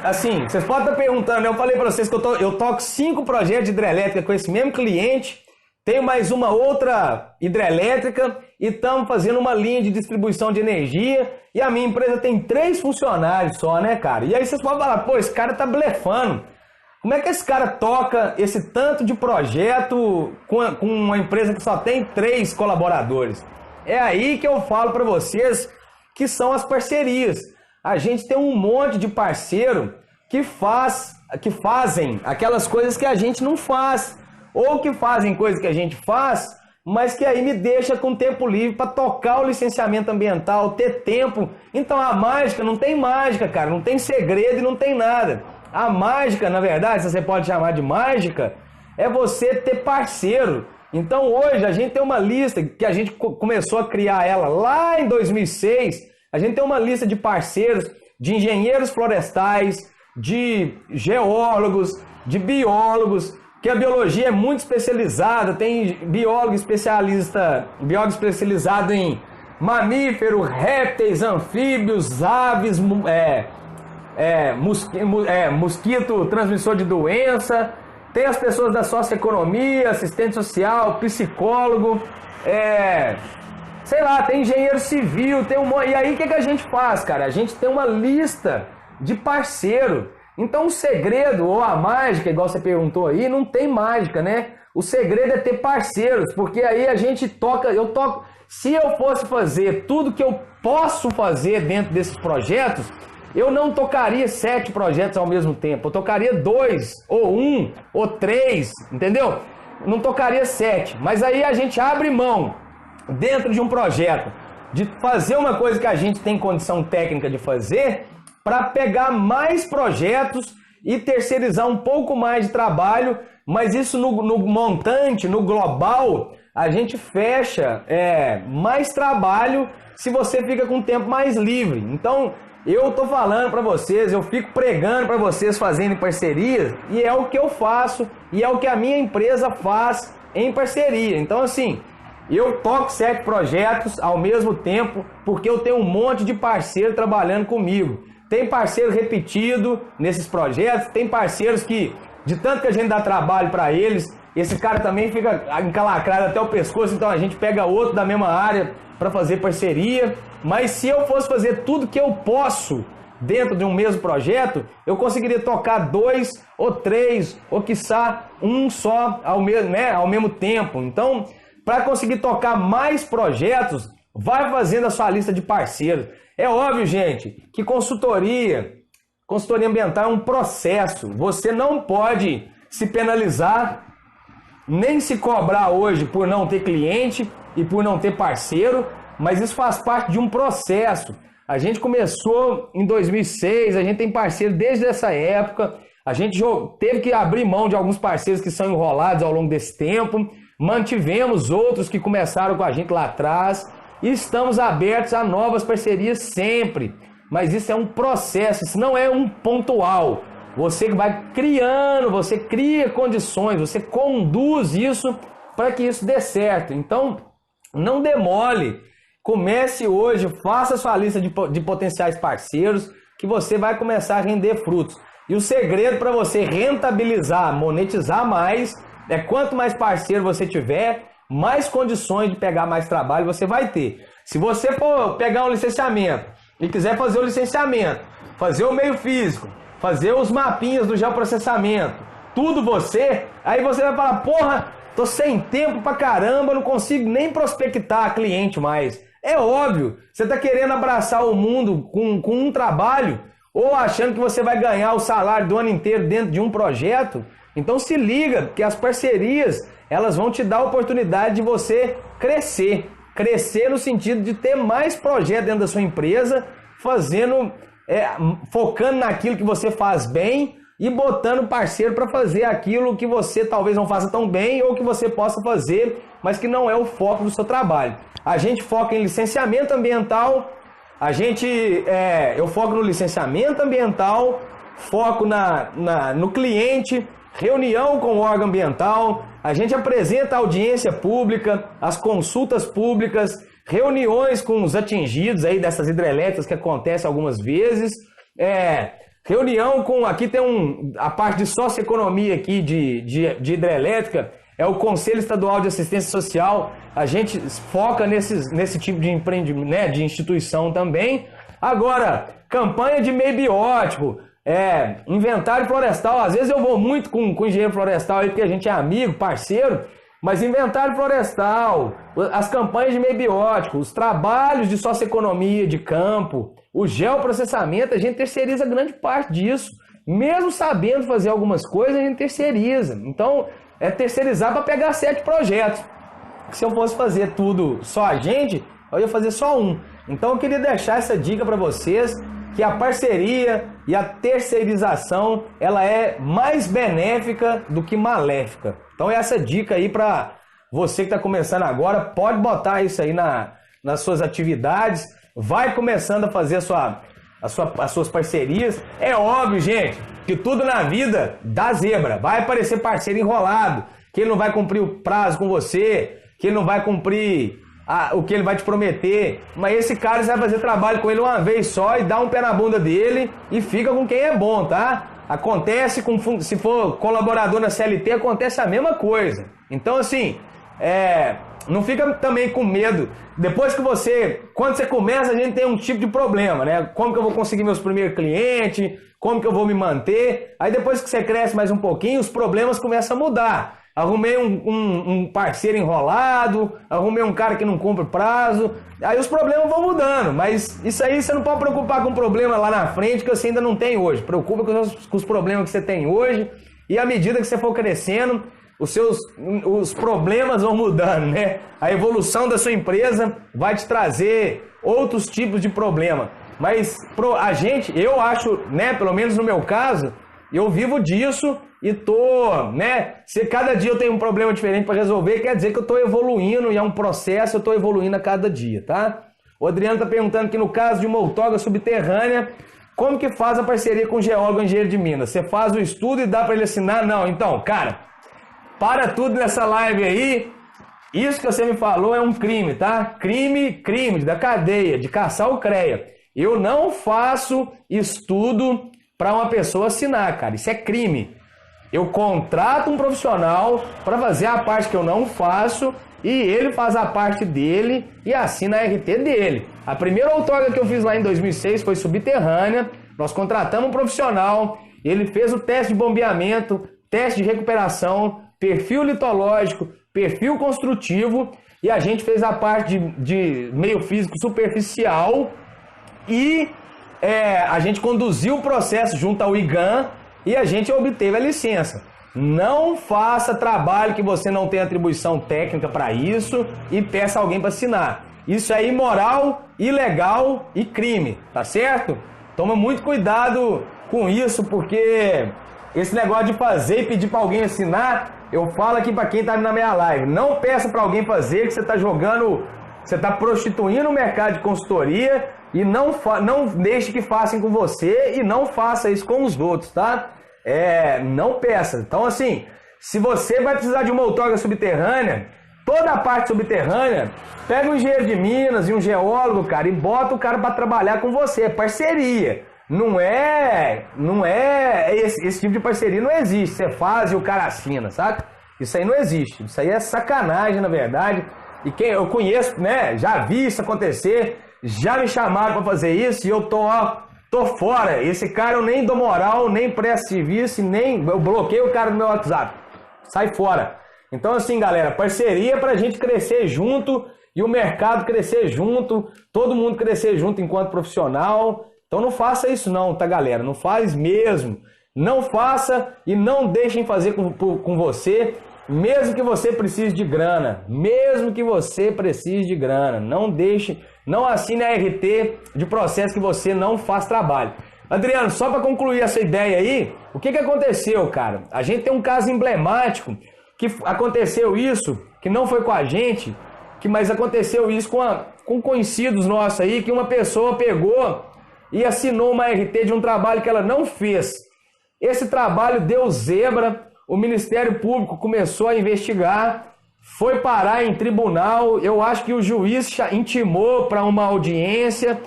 Speaker 1: Assim, vocês podem estar perguntando, eu falei para vocês que eu toco 5 projetos de hidrelétrica com esse mesmo cliente, tenho mais uma outra hidrelétrica e estamos fazendo uma linha de distribuição de energia e a minha empresa tem 3 funcionários só, né, cara? E aí vocês podem falar, pô, esse cara tá blefando. Como é que esse cara toca esse tanto de projeto com uma empresa que só tem 3 colaboradores? É aí que eu falo para vocês que são as parcerias. A gente tem um monte de parceiro que fazem aquelas coisas que a gente não faz. Ou que fazem coisas que a gente faz, mas que aí me deixa com tempo livre para tocar o licenciamento ambiental, ter tempo. Então a mágica não tem mágica, cara, não tem segredo e não tem nada. A mágica, na verdade, se você pode chamar de mágica, é você ter parceiro. Então hoje a gente tem uma lista que a gente começou a criar ela lá em 2006. A gente tem uma lista de parceiros, de engenheiros florestais, de geólogos, de biólogos, que a biologia é muito especializada, tem biólogo especializado em mamífero, répteis, anfíbios, aves, mosquito transmissor de doença, tem as pessoas da socioeconomia, assistente social, psicólogo, sei lá, tem engenheiro civil, tem e aí o que a gente faz, cara? A gente tem uma lista de parceiro. Então o segredo, ou a mágica, igual você perguntou aí, não tem mágica, né? O segredo é ter parceiros, porque aí a gente toca, se eu fosse fazer tudo que eu posso fazer dentro desses projetos, eu não tocaria 7 projetos ao mesmo tempo, eu tocaria 2, ou 1, ou 3, entendeu? Não tocaria 7, mas aí a gente abre mão, dentro de um projeto, de fazer uma coisa que a gente tem condição técnica de fazer, para pegar mais projetos e terceirizar um pouco mais de trabalho, mas isso no montante, no global, a gente fecha mais trabalho se você fica com o tempo mais livre. Então, eu tô falando para vocês, eu fico pregando para vocês fazendo parcerias, e é o que eu faço, e é o que a minha empresa faz em parceria. Então, assim, eu toco 7 projetos ao mesmo tempo, porque eu tenho um monte de parceiro trabalhando comigo. Tem parceiro repetido nesses projetos, tem parceiros que, de tanto que a gente dá trabalho para eles, esse cara também fica encalacrado até o pescoço, então a gente pega outro da mesma área para fazer parceria. Mas se eu fosse fazer tudo que eu posso dentro de um mesmo projeto, eu conseguiria tocar 2 ou 3, ou quiçá um só ao mesmo tempo. Então, para conseguir tocar mais projetos, vai fazendo a sua lista de parceiros. É óbvio, gente, que consultoria ambiental é um processo. Você não pode se penalizar, nem se cobrar hoje por não ter cliente e por não ter parceiro, mas isso faz parte de um processo. A gente começou em 2006, a gente tem parceiro desde essa época, a gente teve que abrir mão de alguns parceiros que são enrolados ao longo desse tempo, mantivemos outros que começaram com a gente lá atrás, e estamos abertos a novas parcerias sempre. Mas isso é um processo, isso não é um pontual. Você vai criando, você cria condições, você conduz isso para que isso dê certo. Então, não demore. Comece hoje, faça sua lista de potenciais parceiros, que você vai começar a render frutos. E o segredo para você rentabilizar, monetizar mais, é quanto mais parceiro você tiver, mais condições de pegar mais trabalho você vai ter. Se você for pegar um licenciamento e quiser fazer o licenciamento, fazer o meio físico, fazer os mapinhas do geoprocessamento, tudo você, aí você vai falar, porra, tô sem tempo pra caramba, não consigo nem prospectar cliente mais. É óbvio, você tá querendo abraçar o mundo com um trabalho, ou achando que você vai ganhar o salário do ano inteiro dentro de um projeto. Então se liga que as parcerias, elas vão te dar a oportunidade de você crescer. Crescer no sentido de ter mais projetos dentro da sua empresa, focando naquilo que você faz bem e botando parceiro para fazer aquilo que você talvez não faça tão bem ou que você possa fazer, mas que não é o foco do seu trabalho. A gente foca em licenciamento ambiental, eu foco no licenciamento ambiental, foco no cliente, reunião com o órgão ambiental, a gente apresenta a audiência pública, as consultas públicas, reuniões com os atingidos aí dessas hidrelétricas que acontecem algumas vezes, reunião com, aqui tem a parte de socioeconomia aqui de hidrelétrica, é o Conselho Estadual de Assistência Social, a gente foca nesse tipo de empreendimento, né, de instituição também. Agora, campanha de meio biótipo, inventário florestal, às vezes eu vou muito com engenheiro florestal aí, porque a gente é amigo, parceiro, mas inventário florestal, as campanhas de meio biótico, os trabalhos de socioeconomia de campo, o geoprocessamento, a gente terceiriza grande parte disso. Mesmo sabendo fazer algumas coisas, a gente terceiriza. Então, é terceirizar para pegar 7 projetos. Se eu fosse fazer tudo só a gente, eu ia fazer só um. Então, eu queria deixar essa dica para vocês, que a parceria e a terceirização, ela é mais benéfica do que maléfica. Então, essa dica aí para você que está começando agora, pode botar isso aí nas suas atividades, vai começando a fazer as suas parcerias. É óbvio, gente, que tudo na vida dá zebra. Vai aparecer parceiro enrolado, que ele não vai cumprir o prazo com você, que ele não vai cumprir o que ele vai te prometer. Mas esse cara, você vai fazer trabalho com ele uma vez só e dá um pé na bunda dele e fica com quem é bom, tá? Acontece se for colaborador na CLT, acontece a mesma coisa. Então, assim, não fica também com medo. Depois que quando você começa, a gente tem um tipo de problema, né? Como que eu vou conseguir meus primeiros clientes? Como que eu vou me manter? Aí depois que você cresce mais um pouquinho, os problemas começam a mudar. Arrumei um parceiro enrolado, arrumei um cara que não cumpre prazo, aí os problemas vão mudando, mas isso aí você não pode preocupar com o problema lá na frente que você ainda não tem hoje. Preocupa com os problemas que você tem hoje, e à medida que você for crescendo, os problemas vão mudando, né? A evolução da sua empresa vai te trazer outros tipos de problema. Mas eu acho, né, pelo menos no meu caso, eu vivo disso e se cada dia eu tenho um problema diferente para resolver, quer dizer que eu estou evoluindo e é um processo, eu estou evoluindo a cada dia, tá? O Adriano está perguntando que no caso de uma outorga subterrânea, como que faz a parceria com o geólogo engenheiro de Minas? Você faz o estudo e dá para ele assinar? Não, então, cara, para tudo nessa live aí, isso que você me falou é um crime, tá? Crime da cadeia, de caçar o CREA. Eu não faço estudo para uma pessoa assinar, cara, isso é crime. Eu contrato um profissional para fazer a parte que eu não faço e ele faz a parte dele e assina a RT dele. A primeira outorga que eu fiz lá em 2006 foi subterrânea, nós contratamos um profissional, ele fez o teste de bombeamento, teste de recuperação, perfil litológico, perfil construtivo e a gente fez a parte de meio físico superficial e a gente conduziu o processo junto ao IGAM e a gente obteve a licença. Não faça trabalho que você não tem atribuição técnica para isso e peça alguém para assinar. Isso é imoral, ilegal e crime, tá certo? Toma muito cuidado com isso, porque esse negócio de fazer e pedir para alguém assinar, eu falo aqui para quem tá na minha live, não peça para alguém fazer que você tá jogando Você está prostituindo o mercado de consultoria e não deixe que façam com você e não faça isso com os outros, tá? Não peça. Então, assim, se você vai precisar de uma outorga subterrânea, toda a parte subterrânea, pega um engenheiro de Minas e um geólogo, cara, e bota o cara para trabalhar com você. Parceria. Não é esse tipo de parceria não existe. Você faz e o cara assina, saca? Isso aí não existe. Isso aí é sacanagem, na verdade. E quem eu conheço, né, já vi isso acontecer, já me chamaram para fazer isso e eu tô fora. Esse cara eu nem dou moral, nem presto serviço, nem eu bloqueio o cara no meu WhatsApp. Sai fora. Então assim, galera, parceria pra gente crescer junto e o mercado crescer junto, todo mundo crescer junto enquanto profissional. Então não faça isso não, tá, galera? Não faz mesmo. Não faça e não deixem fazer com você, mesmo que você precise de grana. Mesmo que você precise de grana. Não deixe, não assine a RT de processo que você não faz trabalho. Adriano, só para concluir essa ideia aí, o que aconteceu, cara? A gente tem um caso emblemático que aconteceu isso, que não foi com a gente, mas aconteceu isso com conhecidos nossos aí, que uma pessoa pegou e assinou uma RT de um trabalho que ela não fez. Esse trabalho deu zebra, o Ministério Público começou a investigar, foi parar em tribunal, eu acho que o juiz intimou para uma audiência,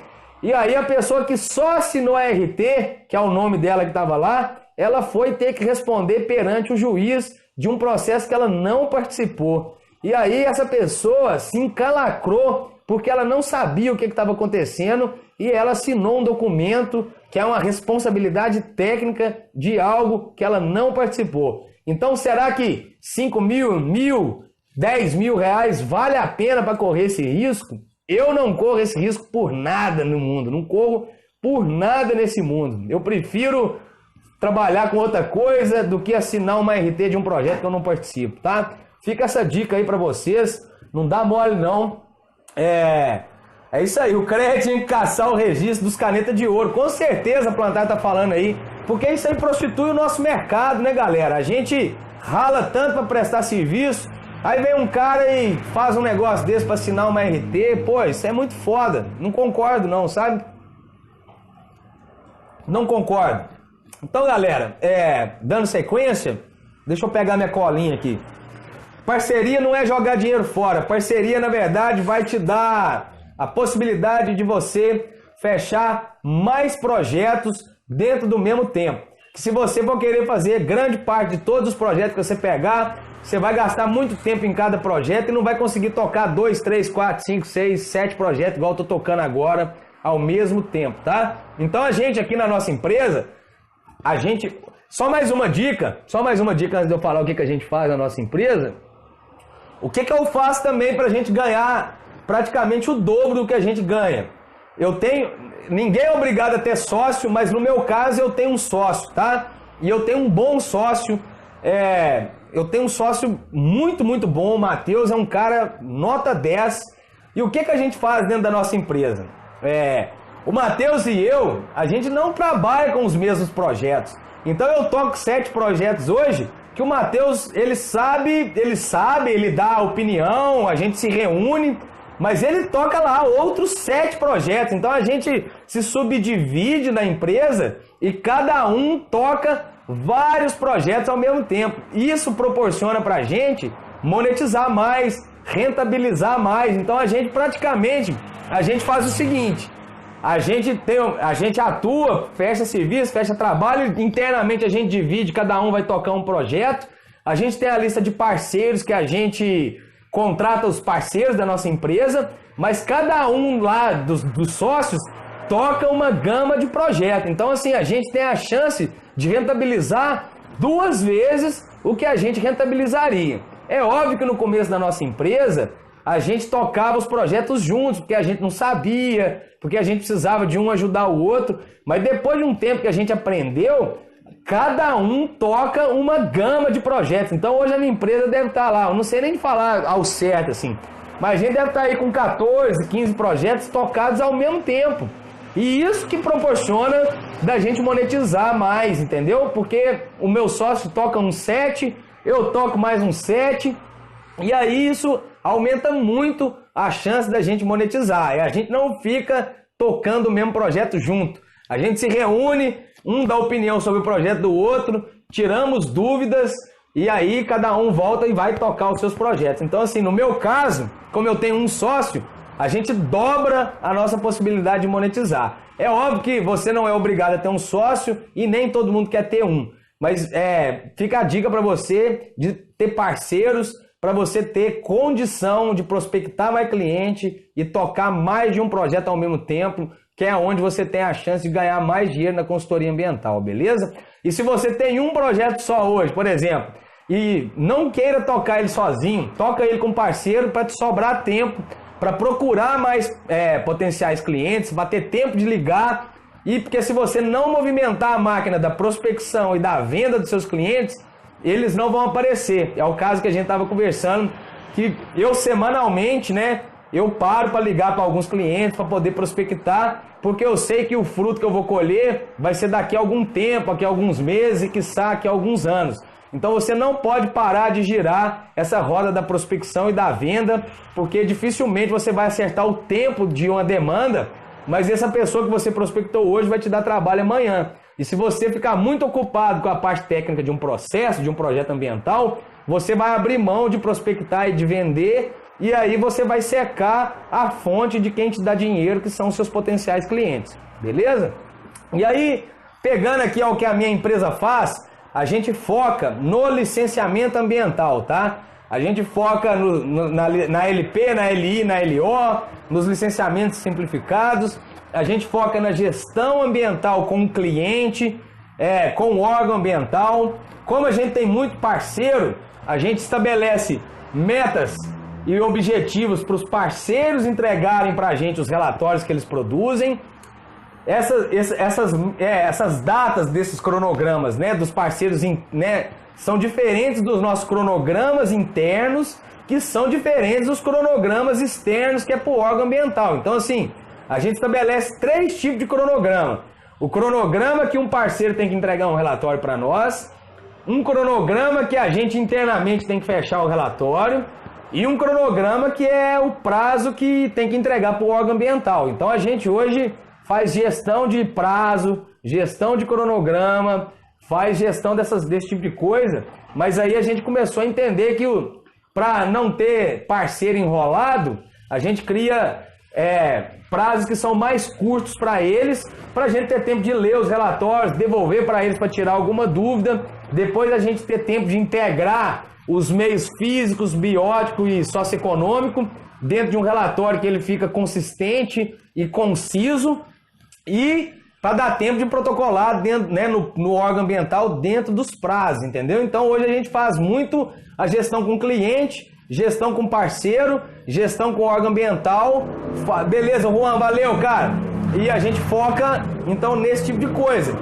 Speaker 1: e aí a pessoa que só assinou a RT, que é o nome dela que estava lá, ela foi ter que responder perante o juiz de um processo que ela não participou. E aí essa pessoa se encalacrou porque ela não sabia o que estava acontecendo e ela assinou um documento que é uma responsabilidade técnica de algo que ela não participou. Então será que 5 mil, 1.000, 10 mil reais vale a pena para correr esse risco? Eu não corro esse risco por nada no mundo, não corro por nada nesse mundo. Eu prefiro trabalhar com outra coisa do que assinar uma RT de um projeto que eu não participo, tá? Fica essa dica aí para vocês, não dá mole não. É isso aí, o CREA tinha que caçar o registro dos canetas de ouro. Com certeza a Plantar tá falando aí, porque isso aí prostitui o nosso mercado, né, galera? A gente rala tanto para prestar serviço, aí vem um cara e faz um negócio desse para assinar uma RT. Pô, isso é muito foda. Não concordo não, sabe? Não concordo. Então, galera, dando sequência, deixa eu pegar minha colinha aqui. Parceria não é jogar dinheiro fora. Parceria, na verdade, vai te dar a possibilidade de você fechar mais projetos dentro do mesmo tempo. Que se você for querer fazer grande parte de todos os projetos que você pegar, você vai gastar muito tempo em cada projeto e não vai conseguir tocar 2, 3, 4, 5, 6, 7 projetos igual eu tô tocando agora ao mesmo tempo, tá? Então a gente aqui na nossa empresa, só mais uma dica antes de eu falar o que a gente faz na nossa empresa. O que eu faço também para a gente ganhar praticamente o dobro do que a gente ganha? Ninguém é obrigado a ter sócio, mas no meu caso eu tenho um sócio, tá? E eu tenho um bom sócio, eu tenho um sócio muito, muito bom, o Matheus é um cara nota 10. E o que a gente faz dentro da nossa empresa? O Matheus e eu, a gente não trabalha com os mesmos projetos. Então eu toco 7 projetos hoje, que o Matheus, ele sabe, ele dá opinião, a gente se reúne, mas ele toca lá outros 7 projetos. Então a gente se subdivide na empresa e cada um toca vários projetos ao mesmo tempo. Isso proporciona pra gente monetizar mais, rentabilizar mais. Então a gente faz o seguinte: a gente atua, fecha serviço, fecha trabalho, internamente a gente divide, cada um vai tocar um projeto. A gente tem a lista de parceiros que a gente contrata os parceiros da nossa empresa, mas cada um lá dos sócios toca uma gama de projetos. Então assim, a gente tem a chance de rentabilizar 2 vezes o que a gente rentabilizaria. É óbvio que no começo da nossa empresa a gente tocava os projetos juntos, porque a gente não sabia, porque a gente precisava de um ajudar o outro, mas depois de um tempo que a gente aprendeu, cada um toca uma gama de projetos. Então hoje a minha empresa deve estar lá, eu não sei nem falar ao certo assim, mas a gente deve estar aí com 14, 15 projetos tocados ao mesmo tempo. E isso que proporciona da gente monetizar mais, entendeu? Porque o meu sócio toca um 7, eu toco mais um 7, e aí isso aumenta muito a chance da gente monetizar. E a gente não fica tocando o mesmo projeto junto. A gente se reúne, um dá opinião sobre o projeto do outro, tiramos dúvidas e aí cada um volta e vai tocar os seus projetos. Então assim, no meu caso, como eu tenho um sócio, a gente dobra a nossa possibilidade de monetizar. É óbvio que você não é obrigado a ter um sócio e nem todo mundo quer ter um. Mas fica a dica para você de ter parceiros, para você ter condição de prospectar mais cliente e tocar mais de um projeto ao mesmo tempo, que é onde você tem a chance de ganhar mais dinheiro na consultoria ambiental, beleza? E se você tem um projeto só hoje, por exemplo, e não queira tocar ele sozinho, toca ele com parceiro para te sobrar tempo, para procurar mais potenciais clientes, para ter tempo de ligar. E porque se você não movimentar a máquina da prospecção e da venda dos seus clientes, eles não vão aparecer. É o caso que a gente estava conversando, que eu semanalmente, né, eu paro para ligar para alguns clientes, para poder prospectar, porque eu sei que o fruto que eu vou colher vai ser daqui a algum tempo, daqui a alguns meses e quiçá daqui a alguns anos. Então você não pode parar de girar essa roda da prospecção e da venda, porque dificilmente você vai acertar o tempo de uma demanda, mas essa pessoa que você prospectou hoje vai te dar trabalho amanhã. E se você ficar muito ocupado com a parte técnica de um processo, de um projeto ambiental, você vai abrir mão de prospectar e de vender, e aí você vai secar a fonte de quem te dá dinheiro, que são os seus potenciais clientes. Beleza? E aí, pegando aqui ao que a minha empresa faz, a gente foca no licenciamento ambiental, tá? A gente foca na LP, na LI, na LO, nos licenciamentos simplificados. A gente foca na gestão ambiental com o cliente, com o órgão ambiental. Como a gente tem muito parceiro, a gente estabelece metas e objetivos para os parceiros entregarem para a gente os relatórios que eles produzem. Essas datas desses cronogramas, né, dos parceiros, né, são diferentes dos nossos cronogramas internos, que são diferentes dos cronogramas externos, que é para o órgão ambiental. Então, assim, a gente estabelece 3 tipos de cronograma. O cronograma que um parceiro tem que entregar um relatório para nós, um cronograma que a gente internamente tem que fechar o relatório, e um cronograma que é o prazo que tem que entregar para o órgão ambiental. Então, a gente hoje faz gestão de prazo, gestão de cronograma, faz gestão desse tipo de coisa, mas aí a gente começou a entender que para não ter parceiro enrolado, a gente cria prazos que são mais curtos para eles, para a gente ter tempo de ler os relatórios, devolver para eles para tirar alguma dúvida, depois a gente ter tempo de integrar os meios físicos, biótico e socioeconômico dentro de um relatório que ele fica consistente e conciso, e para dar tempo de protocolar dentro, né, no órgão ambiental dentro dos prazos, entendeu? Então hoje a gente faz muito a gestão com o cliente, gestão com parceiro, gestão com o órgão ambiental. Beleza, Juan, valeu, cara. E a gente foca então nesse tipo de coisa.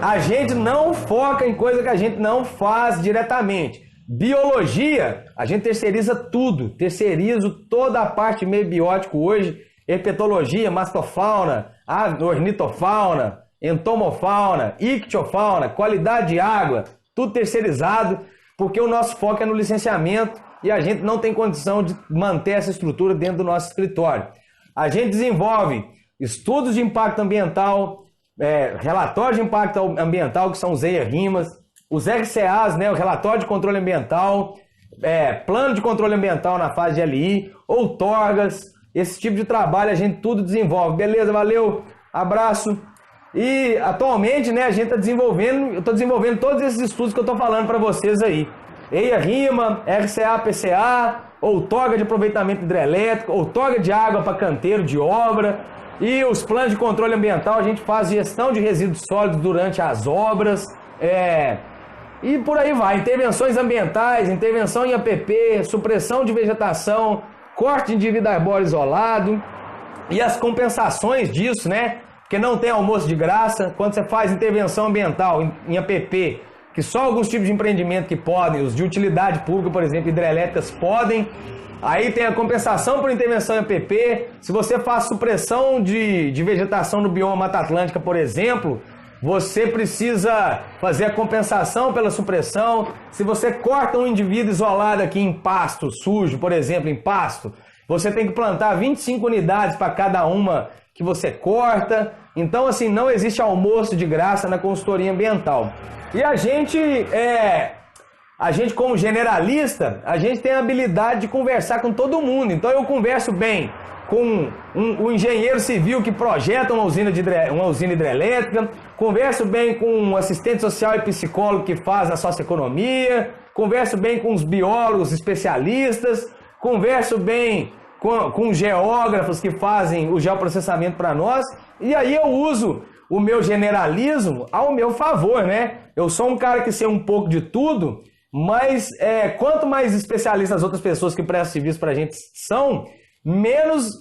Speaker 1: A gente não foca em coisa que a gente não faz diretamente. Biologia, a gente terceiriza tudo. Terceirizo toda a parte meio biótico hoje. Herpetologia, mastofauna, ornitofauna, entomofauna, ictiofauna, qualidade de água, tudo terceirizado, porque o nosso foco é no licenciamento e a gente não tem condição de manter essa estrutura dentro do nosso escritório. A gente desenvolve estudos de impacto ambiental, relatórios de impacto ambiental, que são os EIA-RIMAS, os RCAs, né, o relatório de controle ambiental, plano de controle ambiental na fase de LI, outorgas. Esse tipo de trabalho a gente tudo desenvolve. Beleza, valeu, abraço. E atualmente, né, a gente está desenvolvendo, eu estou desenvolvendo todos esses estudos que eu estou falando para vocês aí. EIA-RIMA, RCA, PCA, outorga de aproveitamento hidrelétrico, outorga de água para canteiro de obra. E os planos de controle ambiental, a gente faz gestão de resíduos sólidos durante as obras. E por aí vai. Intervenções ambientais, intervenção em APP, supressão de vegetação, corte de indivíduo arbóreo isolado e as compensações disso, né? Porque não tem almoço de graça. Quando você faz intervenção ambiental em APP, que só alguns tipos de empreendimento que podem, os de utilidade pública, por exemplo, hidrelétricas podem. Aí tem a compensação por intervenção em APP. Se você faz supressão de vegetação no bioma Mata Atlântica, por exemplo, você precisa fazer a compensação pela supressão. Se você corta um indivíduo isolado aqui em pasto sujo, por exemplo, em pasto, você tem que plantar 25 unidades para cada uma que você corta. Então, assim, não existe almoço de graça na consultoria ambiental. E a gente como generalista, a gente tem a habilidade de conversar com todo mundo. Então eu converso bem com um engenheiro civil que projeta uma usina hidrelétrica, converso bem com um assistente social e psicólogo que faz a socioeconomia, converso bem com os biólogos especialistas, converso bem com geógrafos que fazem o geoprocessamento para nós, e aí eu uso o meu generalismo ao meu favor, né? Eu sou um cara que sei um pouco de tudo, mas quanto mais especialistas as outras pessoas que prestam serviço para a gente são, menos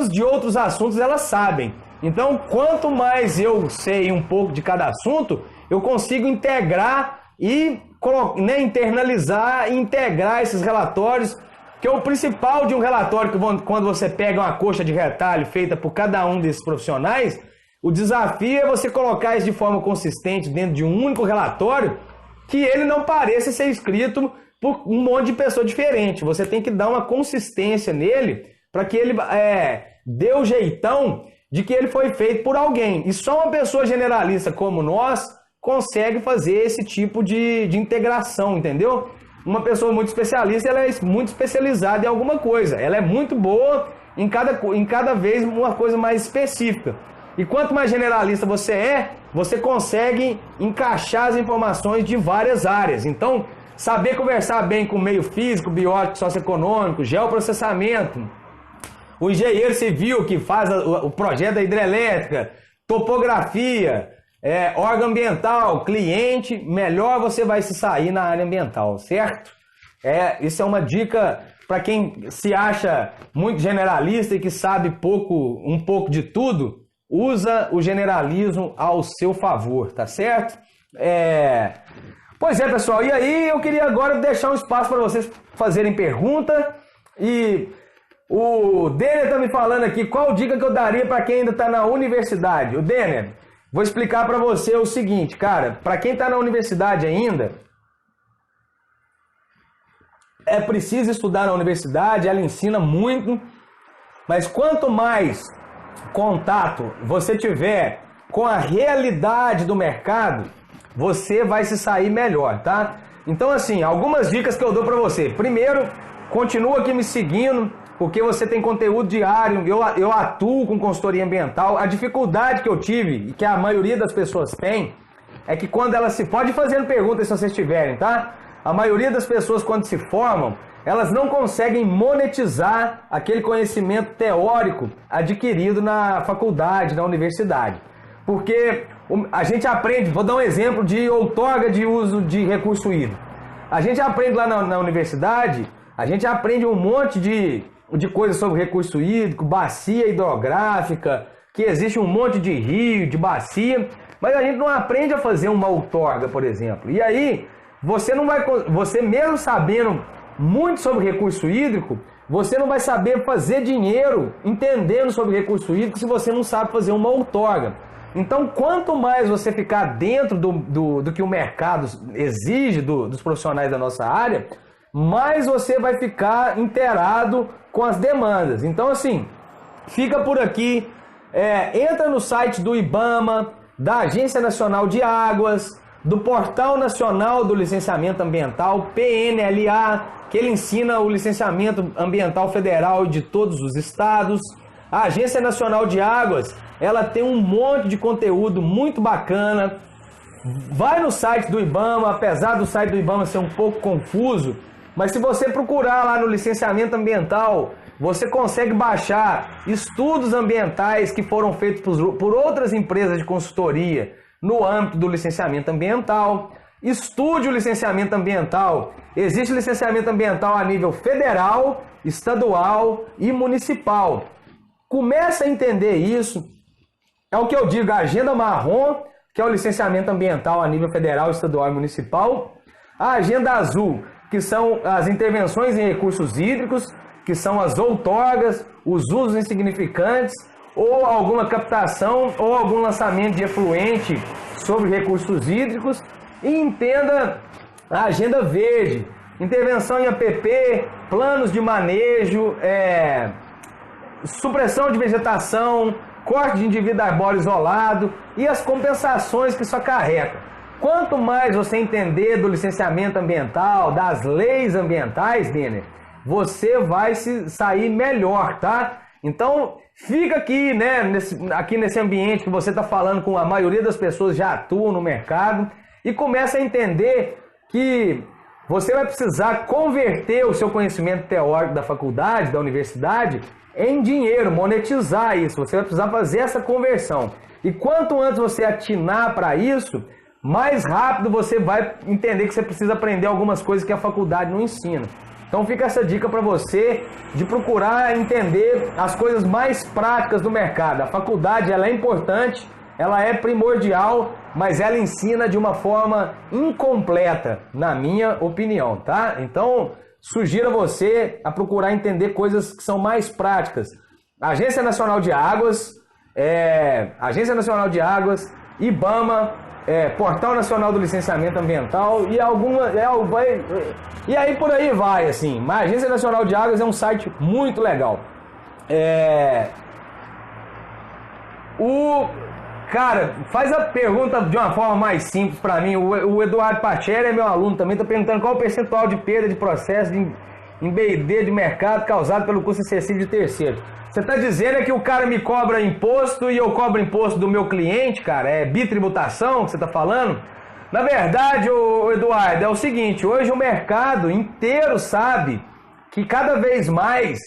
Speaker 1: de outros assuntos elas sabem. Então, quanto mais eu sei um pouco de cada assunto, eu consigo integrar e internalizar e integrar esses relatórios, que é o principal de um relatório, que quando você pega uma coxa de retalho feita por cada um desses profissionais, o desafio é você colocar isso de forma consistente dentro de um único relatório, que ele não pareça ser escrito por um monte de pessoa diferente. Você tem que dar uma consistência nele para que ele dê o jeitão de que ele foi feito por alguém. E só uma pessoa generalista como nós consegue fazer esse tipo de integração, entendeu? Uma pessoa muito especialista, ela é muito especializada em alguma coisa. Ela é muito boa em cada vez uma coisa mais específica. E quanto mais generalista você consegue encaixar as informações de várias áreas. Então, saber conversar bem com o meio físico, biótico, socioeconômico, geoprocessamento, o engenheiro civil que faz o projeto da hidrelétrica, topografia, órgão ambiental, cliente, melhor você vai se sair na área ambiental, certo? Isso é uma dica para quem se acha muito generalista e que sabe um pouco de tudo. Usa o generalismo ao seu favor, tá certo? Pois é, pessoal, e aí eu queria agora deixar um espaço para vocês fazerem pergunta. E o Denner tá me falando aqui qual dica que eu daria para quem ainda está na universidade. O Denner, vou explicar para você o seguinte, cara, para quem está na universidade ainda, é preciso estudar na universidade, ela ensina muito, mas quanto mais contato você tiver com a realidade do mercado, você vai se sair melhor, tá? Então, assim, algumas dicas que eu dou para você. Primeiro, continua aqui me seguindo, porque você tem conteúdo diário. Eu atuo com consultoria ambiental. A dificuldade que eu tive, e que a maioria das pessoas tem, é que quando elas pode fazer perguntas se vocês tiverem, tá? A maioria das pessoas, quando se formam, elas não conseguem monetizar aquele conhecimento teórico adquirido na faculdade, na universidade. Porque a gente aprende, vou dar um exemplo de outorga de uso de recurso hídrico. A gente aprende lá na universidade, a gente aprende um monte de coisas sobre recurso hídrico, bacia hidrográfica, que existe um monte de rio, de bacia, mas a gente não aprende a fazer uma outorga, por exemplo. E aí, você mesmo sabendo muito sobre recurso hídrico, você não vai saber fazer dinheiro entendendo sobre recurso hídrico se você não sabe fazer uma outorga. Então, quanto mais você ficar dentro do que o mercado exige dos profissionais da nossa área, mais você vai ficar inteirado com as demandas. Então, assim, fica por aqui, entra no site do IBAMA, da Agência Nacional de Águas, do Portal Nacional do Licenciamento Ambiental, PNLA, que ele ensina o licenciamento ambiental federal de todos os estados. A Agência Nacional de Águas, ela tem um monte de conteúdo muito bacana. Vai no site do IBAMA, apesar do site do IBAMA ser um pouco confuso, mas se você procurar lá no licenciamento ambiental, você consegue baixar estudos ambientais que foram feitos por outras empresas de consultoria no âmbito do licenciamento ambiental. Estude o licenciamento ambiental. Existe licenciamento ambiental a nível federal, estadual e municipal. Começa a entender isso. É o que eu digo, a agenda marrom, que é o licenciamento ambiental a nível federal, estadual e municipal. A agenda azul, que são as intervenções em recursos hídricos, que são as outorgas, os usos insignificantes, ou alguma captação, ou algum lançamento de efluente sobre recursos hídricos. E entenda a agenda verde, intervenção em APP, planos de manejo, supressão de vegetação, corte de indivíduo arbóreo isolado e as compensações que isso acarreta. Quanto mais você entender do licenciamento ambiental, das leis ambientais, Denner, você vai sair melhor, tá? Então, fica aqui, né, aqui nesse ambiente que você está falando com a maioria das pessoas já atuam no mercado e começa a entender que você vai precisar converter o seu conhecimento teórico da faculdade, da universidade, em dinheiro, monetizar isso. Você vai precisar fazer essa conversão. E quanto antes você atinar para isso, mais rápido você vai entender que você precisa aprender algumas coisas que a faculdade não ensina. Então fica essa dica para você de procurar entender as coisas mais práticas do mercado. A faculdade ela é importante, ela é primordial, mas ela ensina de uma forma incompleta, na minha opinião, tá? Então sugiro a você a procurar entender coisas que são mais práticas. Agência Nacional de Águas, IBAMA, Portal Nacional do Licenciamento Ambiental e e aí por aí vai, assim. Mas a Agência Nacional de Águas é um site muito legal. Cara, faz a pergunta de uma forma mais simples para mim. O Eduardo Pacheri é meu aluno também, está perguntando qual o percentual de perda de processo em B&D de mercado causado pelo custo excessivo de terceiro. Você está dizendo que o cara me cobra imposto e eu cobro imposto do meu cliente, cara? É bitributação que você está falando? Na verdade, Eduardo, é o seguinte, hoje o mercado inteiro sabe que cada vez mais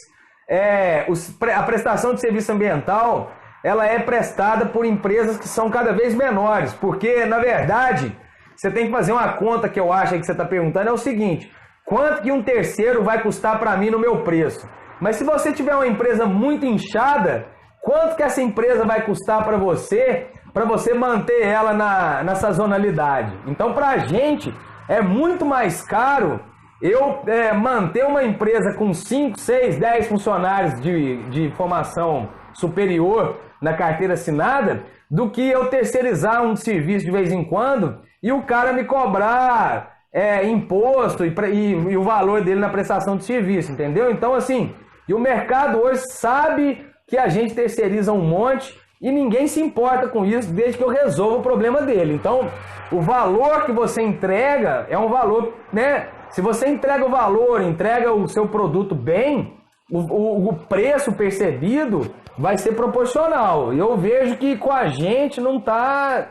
Speaker 1: a prestação de serviço ambiental ela é prestada por empresas que são cada vez menores, porque, na verdade, você tem que fazer uma conta que eu acho que você está perguntando, é o seguinte, quanto que um terceiro vai custar para mim no meu preço? Mas se você tiver uma empresa muito inchada, quanto que essa empresa vai custar para você manter ela na sazonalidade? Então, para a gente, é muito mais caro eu manter uma empresa com 5, 6, 10 funcionários de formação superior na carteira assinada do que eu terceirizar um serviço de vez em quando e o cara me cobrar imposto e o valor dele na prestação de serviço, entendeu? Então, assim, e o mercado hoje sabe que a gente terceiriza um monte e ninguém se importa com isso desde que eu resolva o problema dele. Então, o valor que você entrega é um valor, né? Se você entrega o valor, entrega o seu produto bem, o preço percebido vai ser proporcional. Eu vejo que com a gente não está...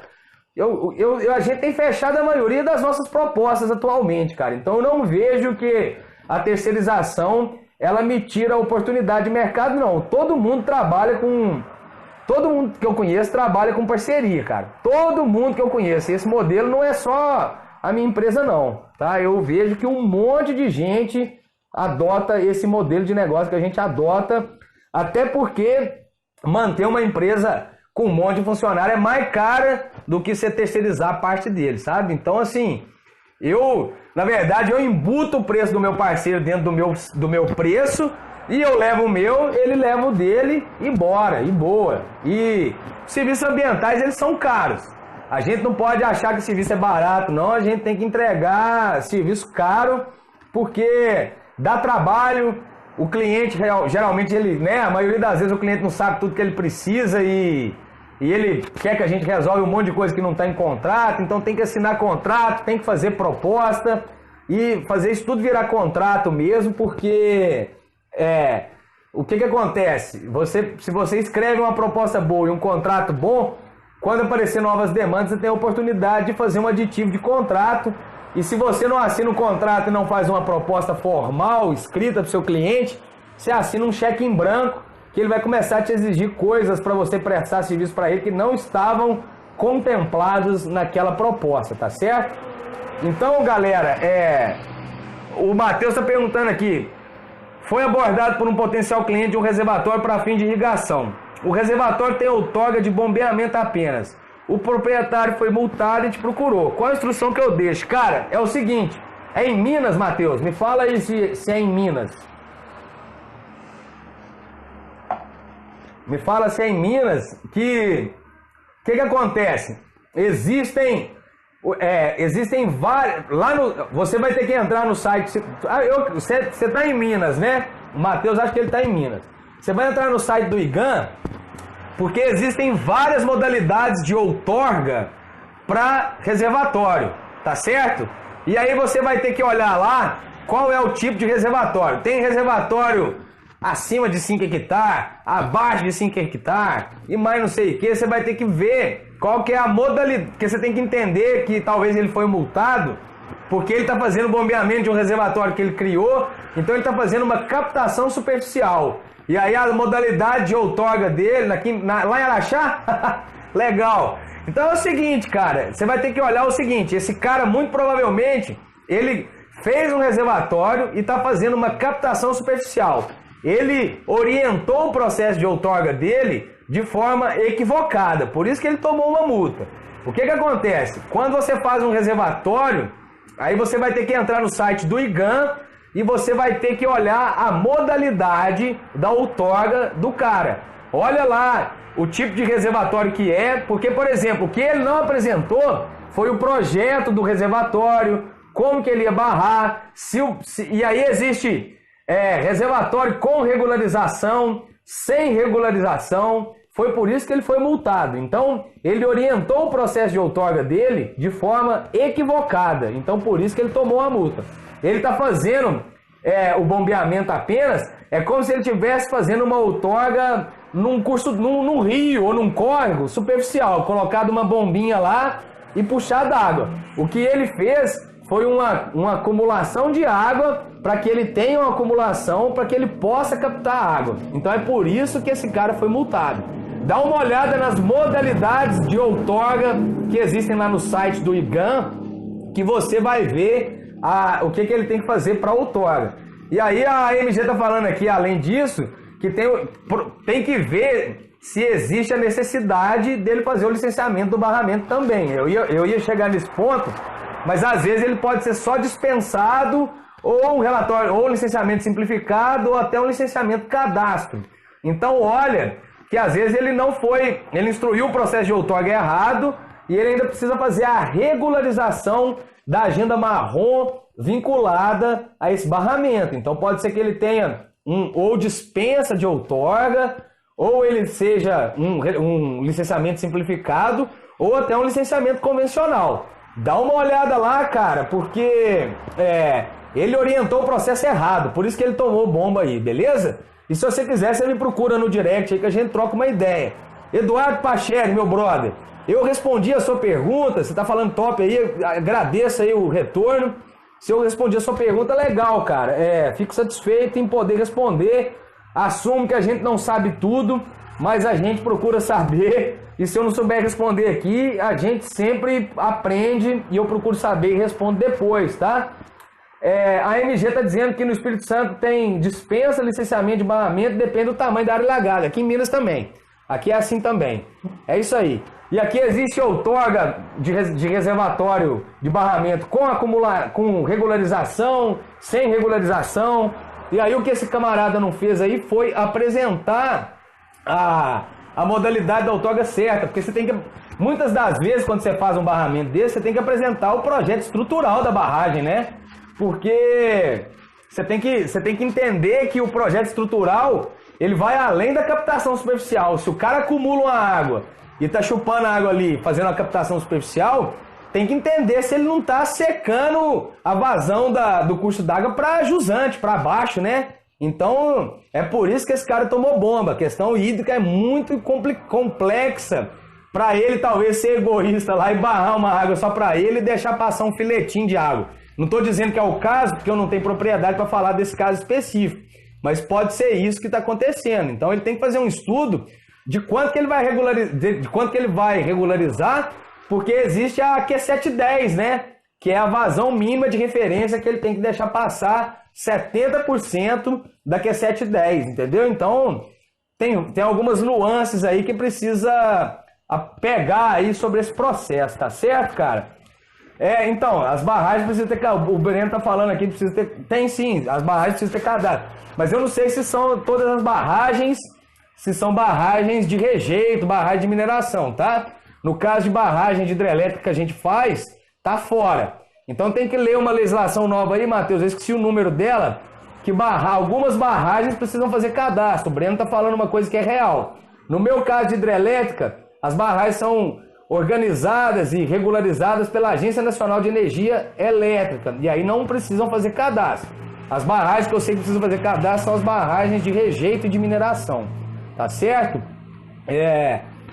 Speaker 1: a gente tem fechado a maioria das nossas propostas atualmente, cara. Então eu não vejo que a terceirização ela me tira a oportunidade de mercado, não. Todo mundo que eu conheço trabalha com parceria, cara. Todo mundo que eu conheço. Esse modelo não é só a minha empresa, não. Tá? Eu vejo que um monte de gente adota esse modelo de negócio que a gente adota, até porque manter uma empresa com um monte de funcionário é mais cara do que você terceirizar parte dele, sabe? Então, assim, na verdade, eu embuto o preço do meu parceiro dentro do meu preço e eu levo o meu, ele leva o dele e bora, e boa. E serviços ambientais, eles são caros. A gente não pode achar que o serviço é barato, não. A gente tem que entregar serviço caro, porque dá trabalho. O cliente, geralmente, a maioria das vezes o cliente não sabe tudo que ele precisa e ele quer que a gente resolva um monte de coisa que não está em contrato, então tem que assinar contrato, tem que fazer proposta e fazer isso tudo virar contrato mesmo, porque o que acontece? Se você escreve uma proposta boa e um contrato bom, quando aparecer novas demandas, você tem a oportunidade de fazer um aditivo de contrato. E se você não assina um contrato e não faz uma proposta formal, escrita para o seu cliente, você assina um cheque em branco, que ele vai começar a te exigir coisas para você prestar serviço para ele que não estavam contemplados naquela proposta, tá certo? Então, galera, o Matheus está perguntando aqui, foi abordado por um potencial cliente de um reservatório para fim de irrigação. O reservatório tem outorga de bombeamento apenas. O proprietário foi multado e te procurou. Qual a instrução que eu deixo? Cara, é o seguinte, é em Minas, Matheus? Me fala aí se é em Minas. Me fala se é em Minas, que acontece? Existem Existem várias. Você vai ter que entrar no site. Você está em Minas, né? O Matheus acha que ele está em Minas. Você vai entrar no site do IGAN, porque existem várias modalidades de outorga para reservatório, tá certo? E aí você vai ter que olhar lá qual é o tipo de reservatório. Tem reservatório acima de 5 hectares, abaixo de 5 hectares e mais não sei o que. Você vai ter que ver qual que é a modalidade, porque você tem que entender que talvez ele foi multado porque ele está fazendo bombeamento de um reservatório que ele criou, então ele está fazendo uma captação superficial. E aí a modalidade de outorga dele, lá em Araxá, legal. Então é o seguinte, cara, você vai ter que olhar o seguinte, esse cara muito provavelmente, ele fez um reservatório e está fazendo uma captação superficial. Ele orientou o processo de outorga dele de forma equivocada, por isso que ele tomou uma multa. O que acontece? Quando você faz um reservatório, aí você vai ter que entrar no site do IGAN e você vai ter que olhar a modalidade da outorga do cara. Olha lá o tipo de reservatório que é, porque, por exemplo, o que ele não apresentou foi o projeto do reservatório, como que ele ia barrar, e aí existe reservatório com regularização, sem regularização, foi por isso que ele foi multado. Então, ele orientou o processo de outorga dele de forma equivocada, então por isso que ele tomou a multa. Ele está fazendo o bombeamento apenas, é como se ele estivesse fazendo uma outorga num rio ou num córrego superficial, colocado uma bombinha lá e puxado água. O que ele fez foi uma acumulação de água para que ele tenha uma acumulação, para que ele possa captar água. Então é por isso que esse cara foi multado. Dá uma olhada nas modalidades de outorga que existem lá no site do IGAN, que você vai ver o que ele tem que fazer para outorga. E aí a MG está falando aqui, além disso, que tem que ver se existe a necessidade dele fazer o licenciamento do barramento também. Eu ia chegar nesse ponto, mas às vezes ele pode ser só dispensado, ou um relatório, ou um licenciamento simplificado, ou até um licenciamento cadastro. Então olha que às vezes ele instruiu o processo de outorga errado, e ele ainda precisa fazer a regularização da agenda marrom vinculada a esse barramento. Então pode ser que ele tenha ou dispensa de outorga, ou ele seja um licenciamento simplificado, ou até um licenciamento convencional. Dá uma olhada lá, cara, porque ele orientou o processo errado, por isso que ele tomou bomba aí, beleza? E se você quiser, você me procura no direct aí que a gente troca uma ideia. Eduardo Pacheri, meu brother, eu respondi a sua pergunta, você tá falando top aí, agradeço aí o retorno. Se eu respondi a sua pergunta, legal, cara. Fico satisfeito em poder responder. Assumo que a gente não sabe tudo, mas a gente procura saber. E se eu não souber responder aqui, a gente sempre aprende e eu procuro saber e respondo depois, tá? A MG está dizendo que no Espírito Santo tem dispensa, licenciamento de barramento, depende do tamanho da área alagada. Aqui em Minas também. Aqui é assim também. É isso aí. E aqui existe outorga de reservatório de barramento com regularização, sem regularização. E aí o que esse camarada não fez aí foi apresentar a modalidade da outorga certa. Porque você tem que, muitas das vezes, quando você faz um barramento desse, você tem que apresentar o projeto estrutural da barragem, né? Porque você tem que entender que o projeto estrutural ele vai além da captação superficial. Se o cara acumula uma água e está chupando a água ali, fazendo a captação superficial, tem que entender se ele não está secando a vazão do curso d'água para jusante, para baixo, né? Então, é por isso que esse cara tomou bomba. A questão hídrica é muito complexa para ele talvez ser egoísta lá e barrar uma água só para ele e deixar passar um filetinho de água. Não estou dizendo que é o caso, porque eu não tenho propriedade para falar desse caso específico, mas pode ser isso que está acontecendo. Então, ele tem que fazer um estudo de quanto que ele vai regularizar, porque existe a Q710, né? Que é a vazão mínima de referência que ele tem que deixar passar 70% da Q710, entendeu? Então, tem algumas nuances aí que precisa pegar aí sobre esse processo, tá certo, cara? Então, as barragens precisam ter... O Breno tá falando aqui que precisa ter... Tem sim, as barragens precisam ter cadastro. Mas eu não sei se são todas as barragens, se são barragens de rejeito, barragem de mineração, tá? No caso de barragem de hidrelétrica que a gente faz, tá fora. Então tem que ler uma legislação nova aí, Matheus, eu esqueci o número dela, que algumas barragens precisam fazer cadastro. O Breno tá falando uma coisa que é real. No meu caso de hidrelétrica, as barragens são organizadas e regularizadas pela Agência Nacional de Energia Elétrica, e aí não precisam fazer cadastro. As barragens que eu sei que precisam fazer cadastro são as barragens de rejeito e de mineração, tá certo?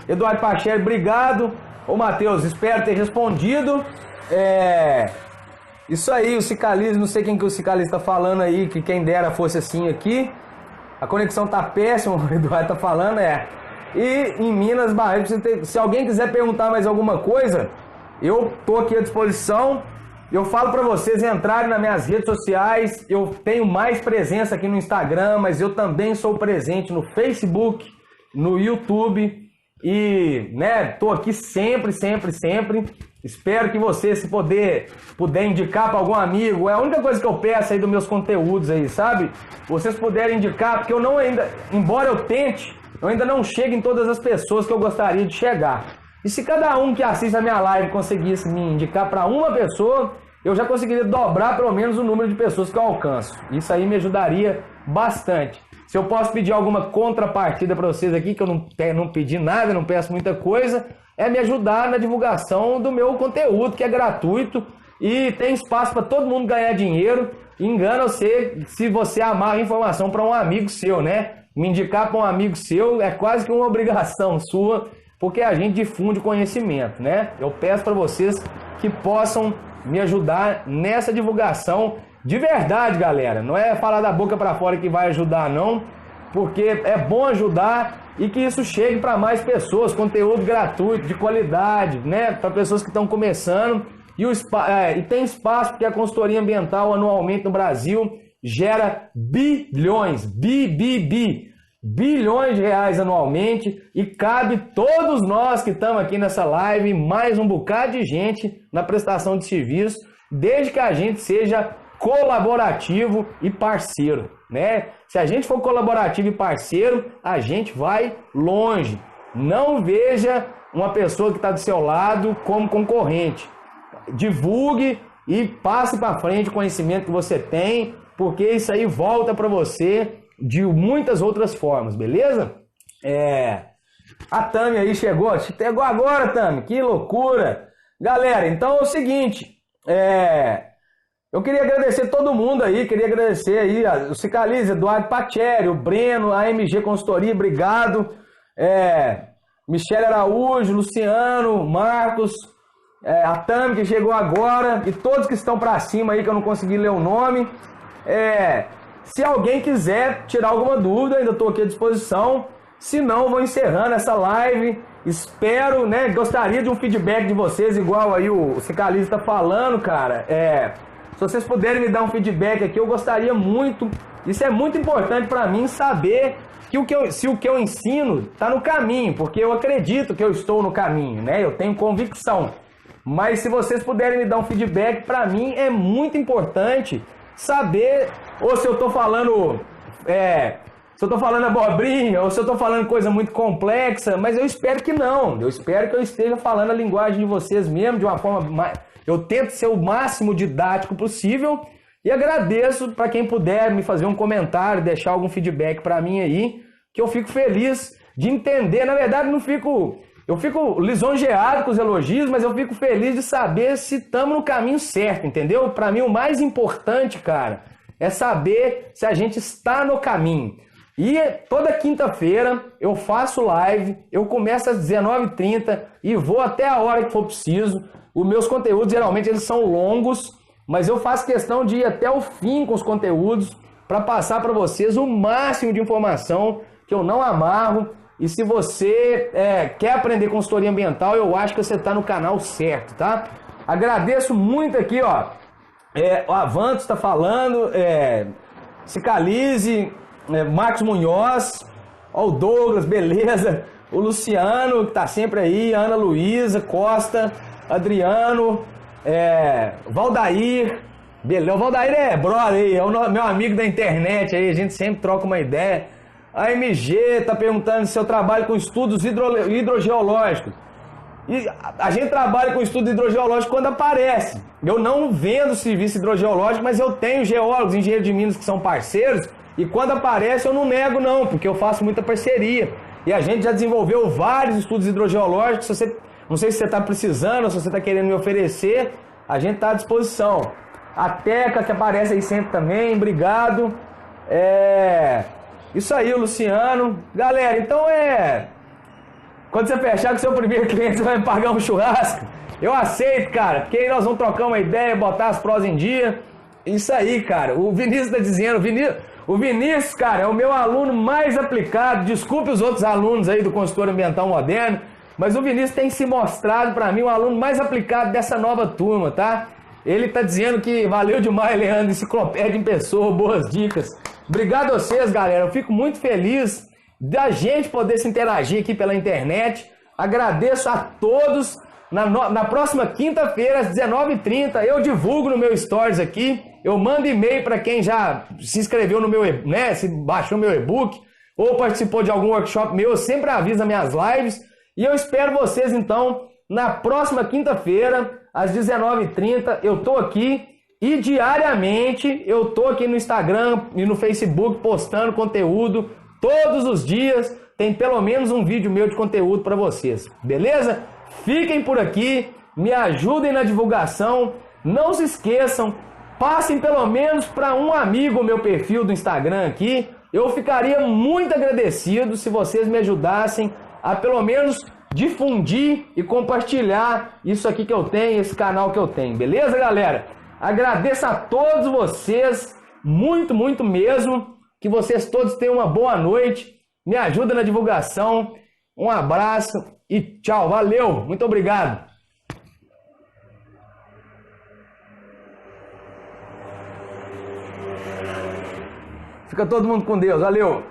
Speaker 1: Eduardo Pacheri, obrigado. Ô Matheus, espero ter respondido. Isso aí, o Cicalize, não sei quem que o Cicalize está falando aí, que quem dera fosse assim aqui. A conexão tá péssima, o Eduardo tá falando, E em Minas, se alguém quiser perguntar mais alguma coisa, eu tô aqui à disposição. Eu falo para vocês entrarem nas minhas redes sociais. Eu tenho mais presença aqui no Instagram, mas eu também sou presente no Facebook, no YouTube. E, tô aqui sempre. Espero que você, se puder indicar para algum amigo, é a única coisa que eu peço aí dos meus conteúdos aí, sabe? Vocês puderem indicar, porque eu embora eu tente, eu ainda não chego em todas as pessoas que eu gostaria de chegar. E se cada um que assiste a minha live conseguisse me indicar para uma pessoa, eu já conseguiria dobrar pelo menos o número de pessoas que eu alcanço. Isso aí me ajudaria bastante. Se eu posso pedir alguma contrapartida para vocês aqui, que eu não pedi nada, não peço muita coisa, é me ajudar na divulgação do meu conteúdo, que é gratuito e tem espaço para todo mundo ganhar dinheiro. Engana você se você amarra a informação para um amigo seu, né? Me indicar para um amigo seu é quase que uma obrigação sua, porque a gente difunde conhecimento, né? Eu peço para vocês que possam me ajudar nessa divulgação de verdade, galera. Não é falar da boca para fora que vai ajudar, não, porque é bom ajudar e que isso chegue para mais pessoas, conteúdo gratuito, de qualidade, né? Para pessoas que estão começando. E tem espaço, porque a consultoria ambiental anualmente no Brasil gera bilhões de reais anualmente, e cabe todos nós que estamos aqui nessa live, mais um bocado de gente na prestação de serviço, desde que a gente seja colaborativo e parceiro, né? Se a gente for colaborativo e parceiro, a gente vai longe. Não veja uma pessoa que está do seu lado como concorrente. Divulgue e passe para frente o conhecimento que você tem, porque isso aí volta para você de muitas outras formas, beleza? A Tami aí chegou agora, Tami, que loucura! Galera, então é o seguinte, eu queria agradecer todo mundo aí, o Cicalize, Eduardo Pacheri, o Breno, a AMG Consultoria, obrigado, Michele Araújo, Luciano, Marcos, a Tami que chegou agora, e todos que estão pra cima aí que eu não consegui ler o nome. Se alguém quiser tirar alguma dúvida, ainda estou aqui à disposição. Se não, vou encerrando essa live. Espero, gostaria de um feedback de vocês, igual aí o Cicalize está falando, cara. Se vocês puderem me dar um feedback aqui, eu gostaria muito. Isso é muito importante para mim, saber que se o que eu ensino está no caminho, porque eu acredito que eu estou no caminho, né? Eu tenho convicção. Mas se vocês puderem me dar um feedback, para mim é muito importante saber, ou se eu estou falando abobrinha, ou se eu estou falando coisa muito complexa, mas eu espero que não. Eu espero que eu esteja falando a linguagem de vocês mesmo, de uma forma mais... Eu tento ser o máximo didático possível, e agradeço para quem puder me fazer um comentário, deixar algum feedback para mim aí, que eu fico feliz de entender. Na verdade, eu fico lisonjeado com os elogios, mas eu fico feliz de saber se estamos no caminho certo, entendeu? Para mim, o mais importante, cara, é saber se a gente está no caminho. E toda quinta-feira eu faço live, eu começo às 19h30 e vou até a hora que for preciso. Os meus conteúdos, geralmente, eles são longos, mas eu faço questão de ir até o fim com os conteúdos para passar para vocês o máximo de informação que eu não amarro. E se você quer aprender consultoria ambiental, eu acho que você está no canal certo, tá? Agradeço muito aqui, ó. O Avantos está falando, Cicalize, Marcos Munhoz, ó, o Douglas, beleza. O Luciano, que está sempre aí, Ana Luísa Costa, Adriano, Valdair, beleza. O Valdair é brother aí, é o meu amigo da internet aí, a gente sempre troca uma ideia. A MG está perguntando se eu trabalho com estudos hidrogeológicos. E a gente trabalha com estudo hidrogeológico quando aparece. Eu não vendo serviço hidrogeológico, mas eu tenho geólogos, engenheiros de Minas que são parceiros, e quando aparece eu não nego não, porque eu faço muita parceria. E a gente já desenvolveu vários estudos hidrogeológicos. Se você, não sei se você está precisando, ou se você está querendo me oferecer, a gente está à disposição. A Teca que aparece aí sempre também, obrigado. Isso aí, o Luciano. Galera, então quando você fechar com o seu primeiro cliente, você vai me pagar um churrasco. Eu aceito, cara, porque aí nós vamos trocar uma ideia, botar as pros em dia. Isso aí, cara. O Vinícius tá dizendo, o Vinícius, cara, é o meu aluno mais aplicado. Desculpe os outros alunos aí do consultor ambiental moderno, mas o Vinícius tem se mostrado para mim o aluno mais aplicado dessa nova turma, tá? Ele tá dizendo que valeu demais, Leandro, enciclopédia em pessoa, boas dicas. Obrigado a vocês, galera. Eu fico muito feliz da gente poder se interagir aqui pela internet. Agradeço a todos. Na próxima quinta-feira, às 19h30, eu divulgo no meu Stories aqui. Eu mando e-mail para quem já se inscreveu no meu, né, se baixou meu e-book ou participou de algum workshop meu. Eu sempre aviso nas minhas lives. E eu espero vocês, então, na próxima quinta-feira, às 19h30. Eu tô aqui e diariamente eu tô aqui no Instagram e no Facebook postando conteúdo. Todos os dias tem pelo menos um vídeo meu de conteúdo para vocês, beleza? Fiquem por aqui, me ajudem na divulgação, não se esqueçam, passem pelo menos para um amigo o meu perfil do Instagram aqui. Eu ficaria muito agradecido se vocês me ajudassem a pelo menos difundir e compartilhar isso aqui que eu tenho, esse canal que eu tenho, beleza, galera? Agradeço a todos vocês, muito, muito mesmo. Que vocês todos tenham uma boa noite. Me ajuda na divulgação. Um abraço e tchau. Valeu. Muito obrigado. Fica todo mundo com Deus. Valeu.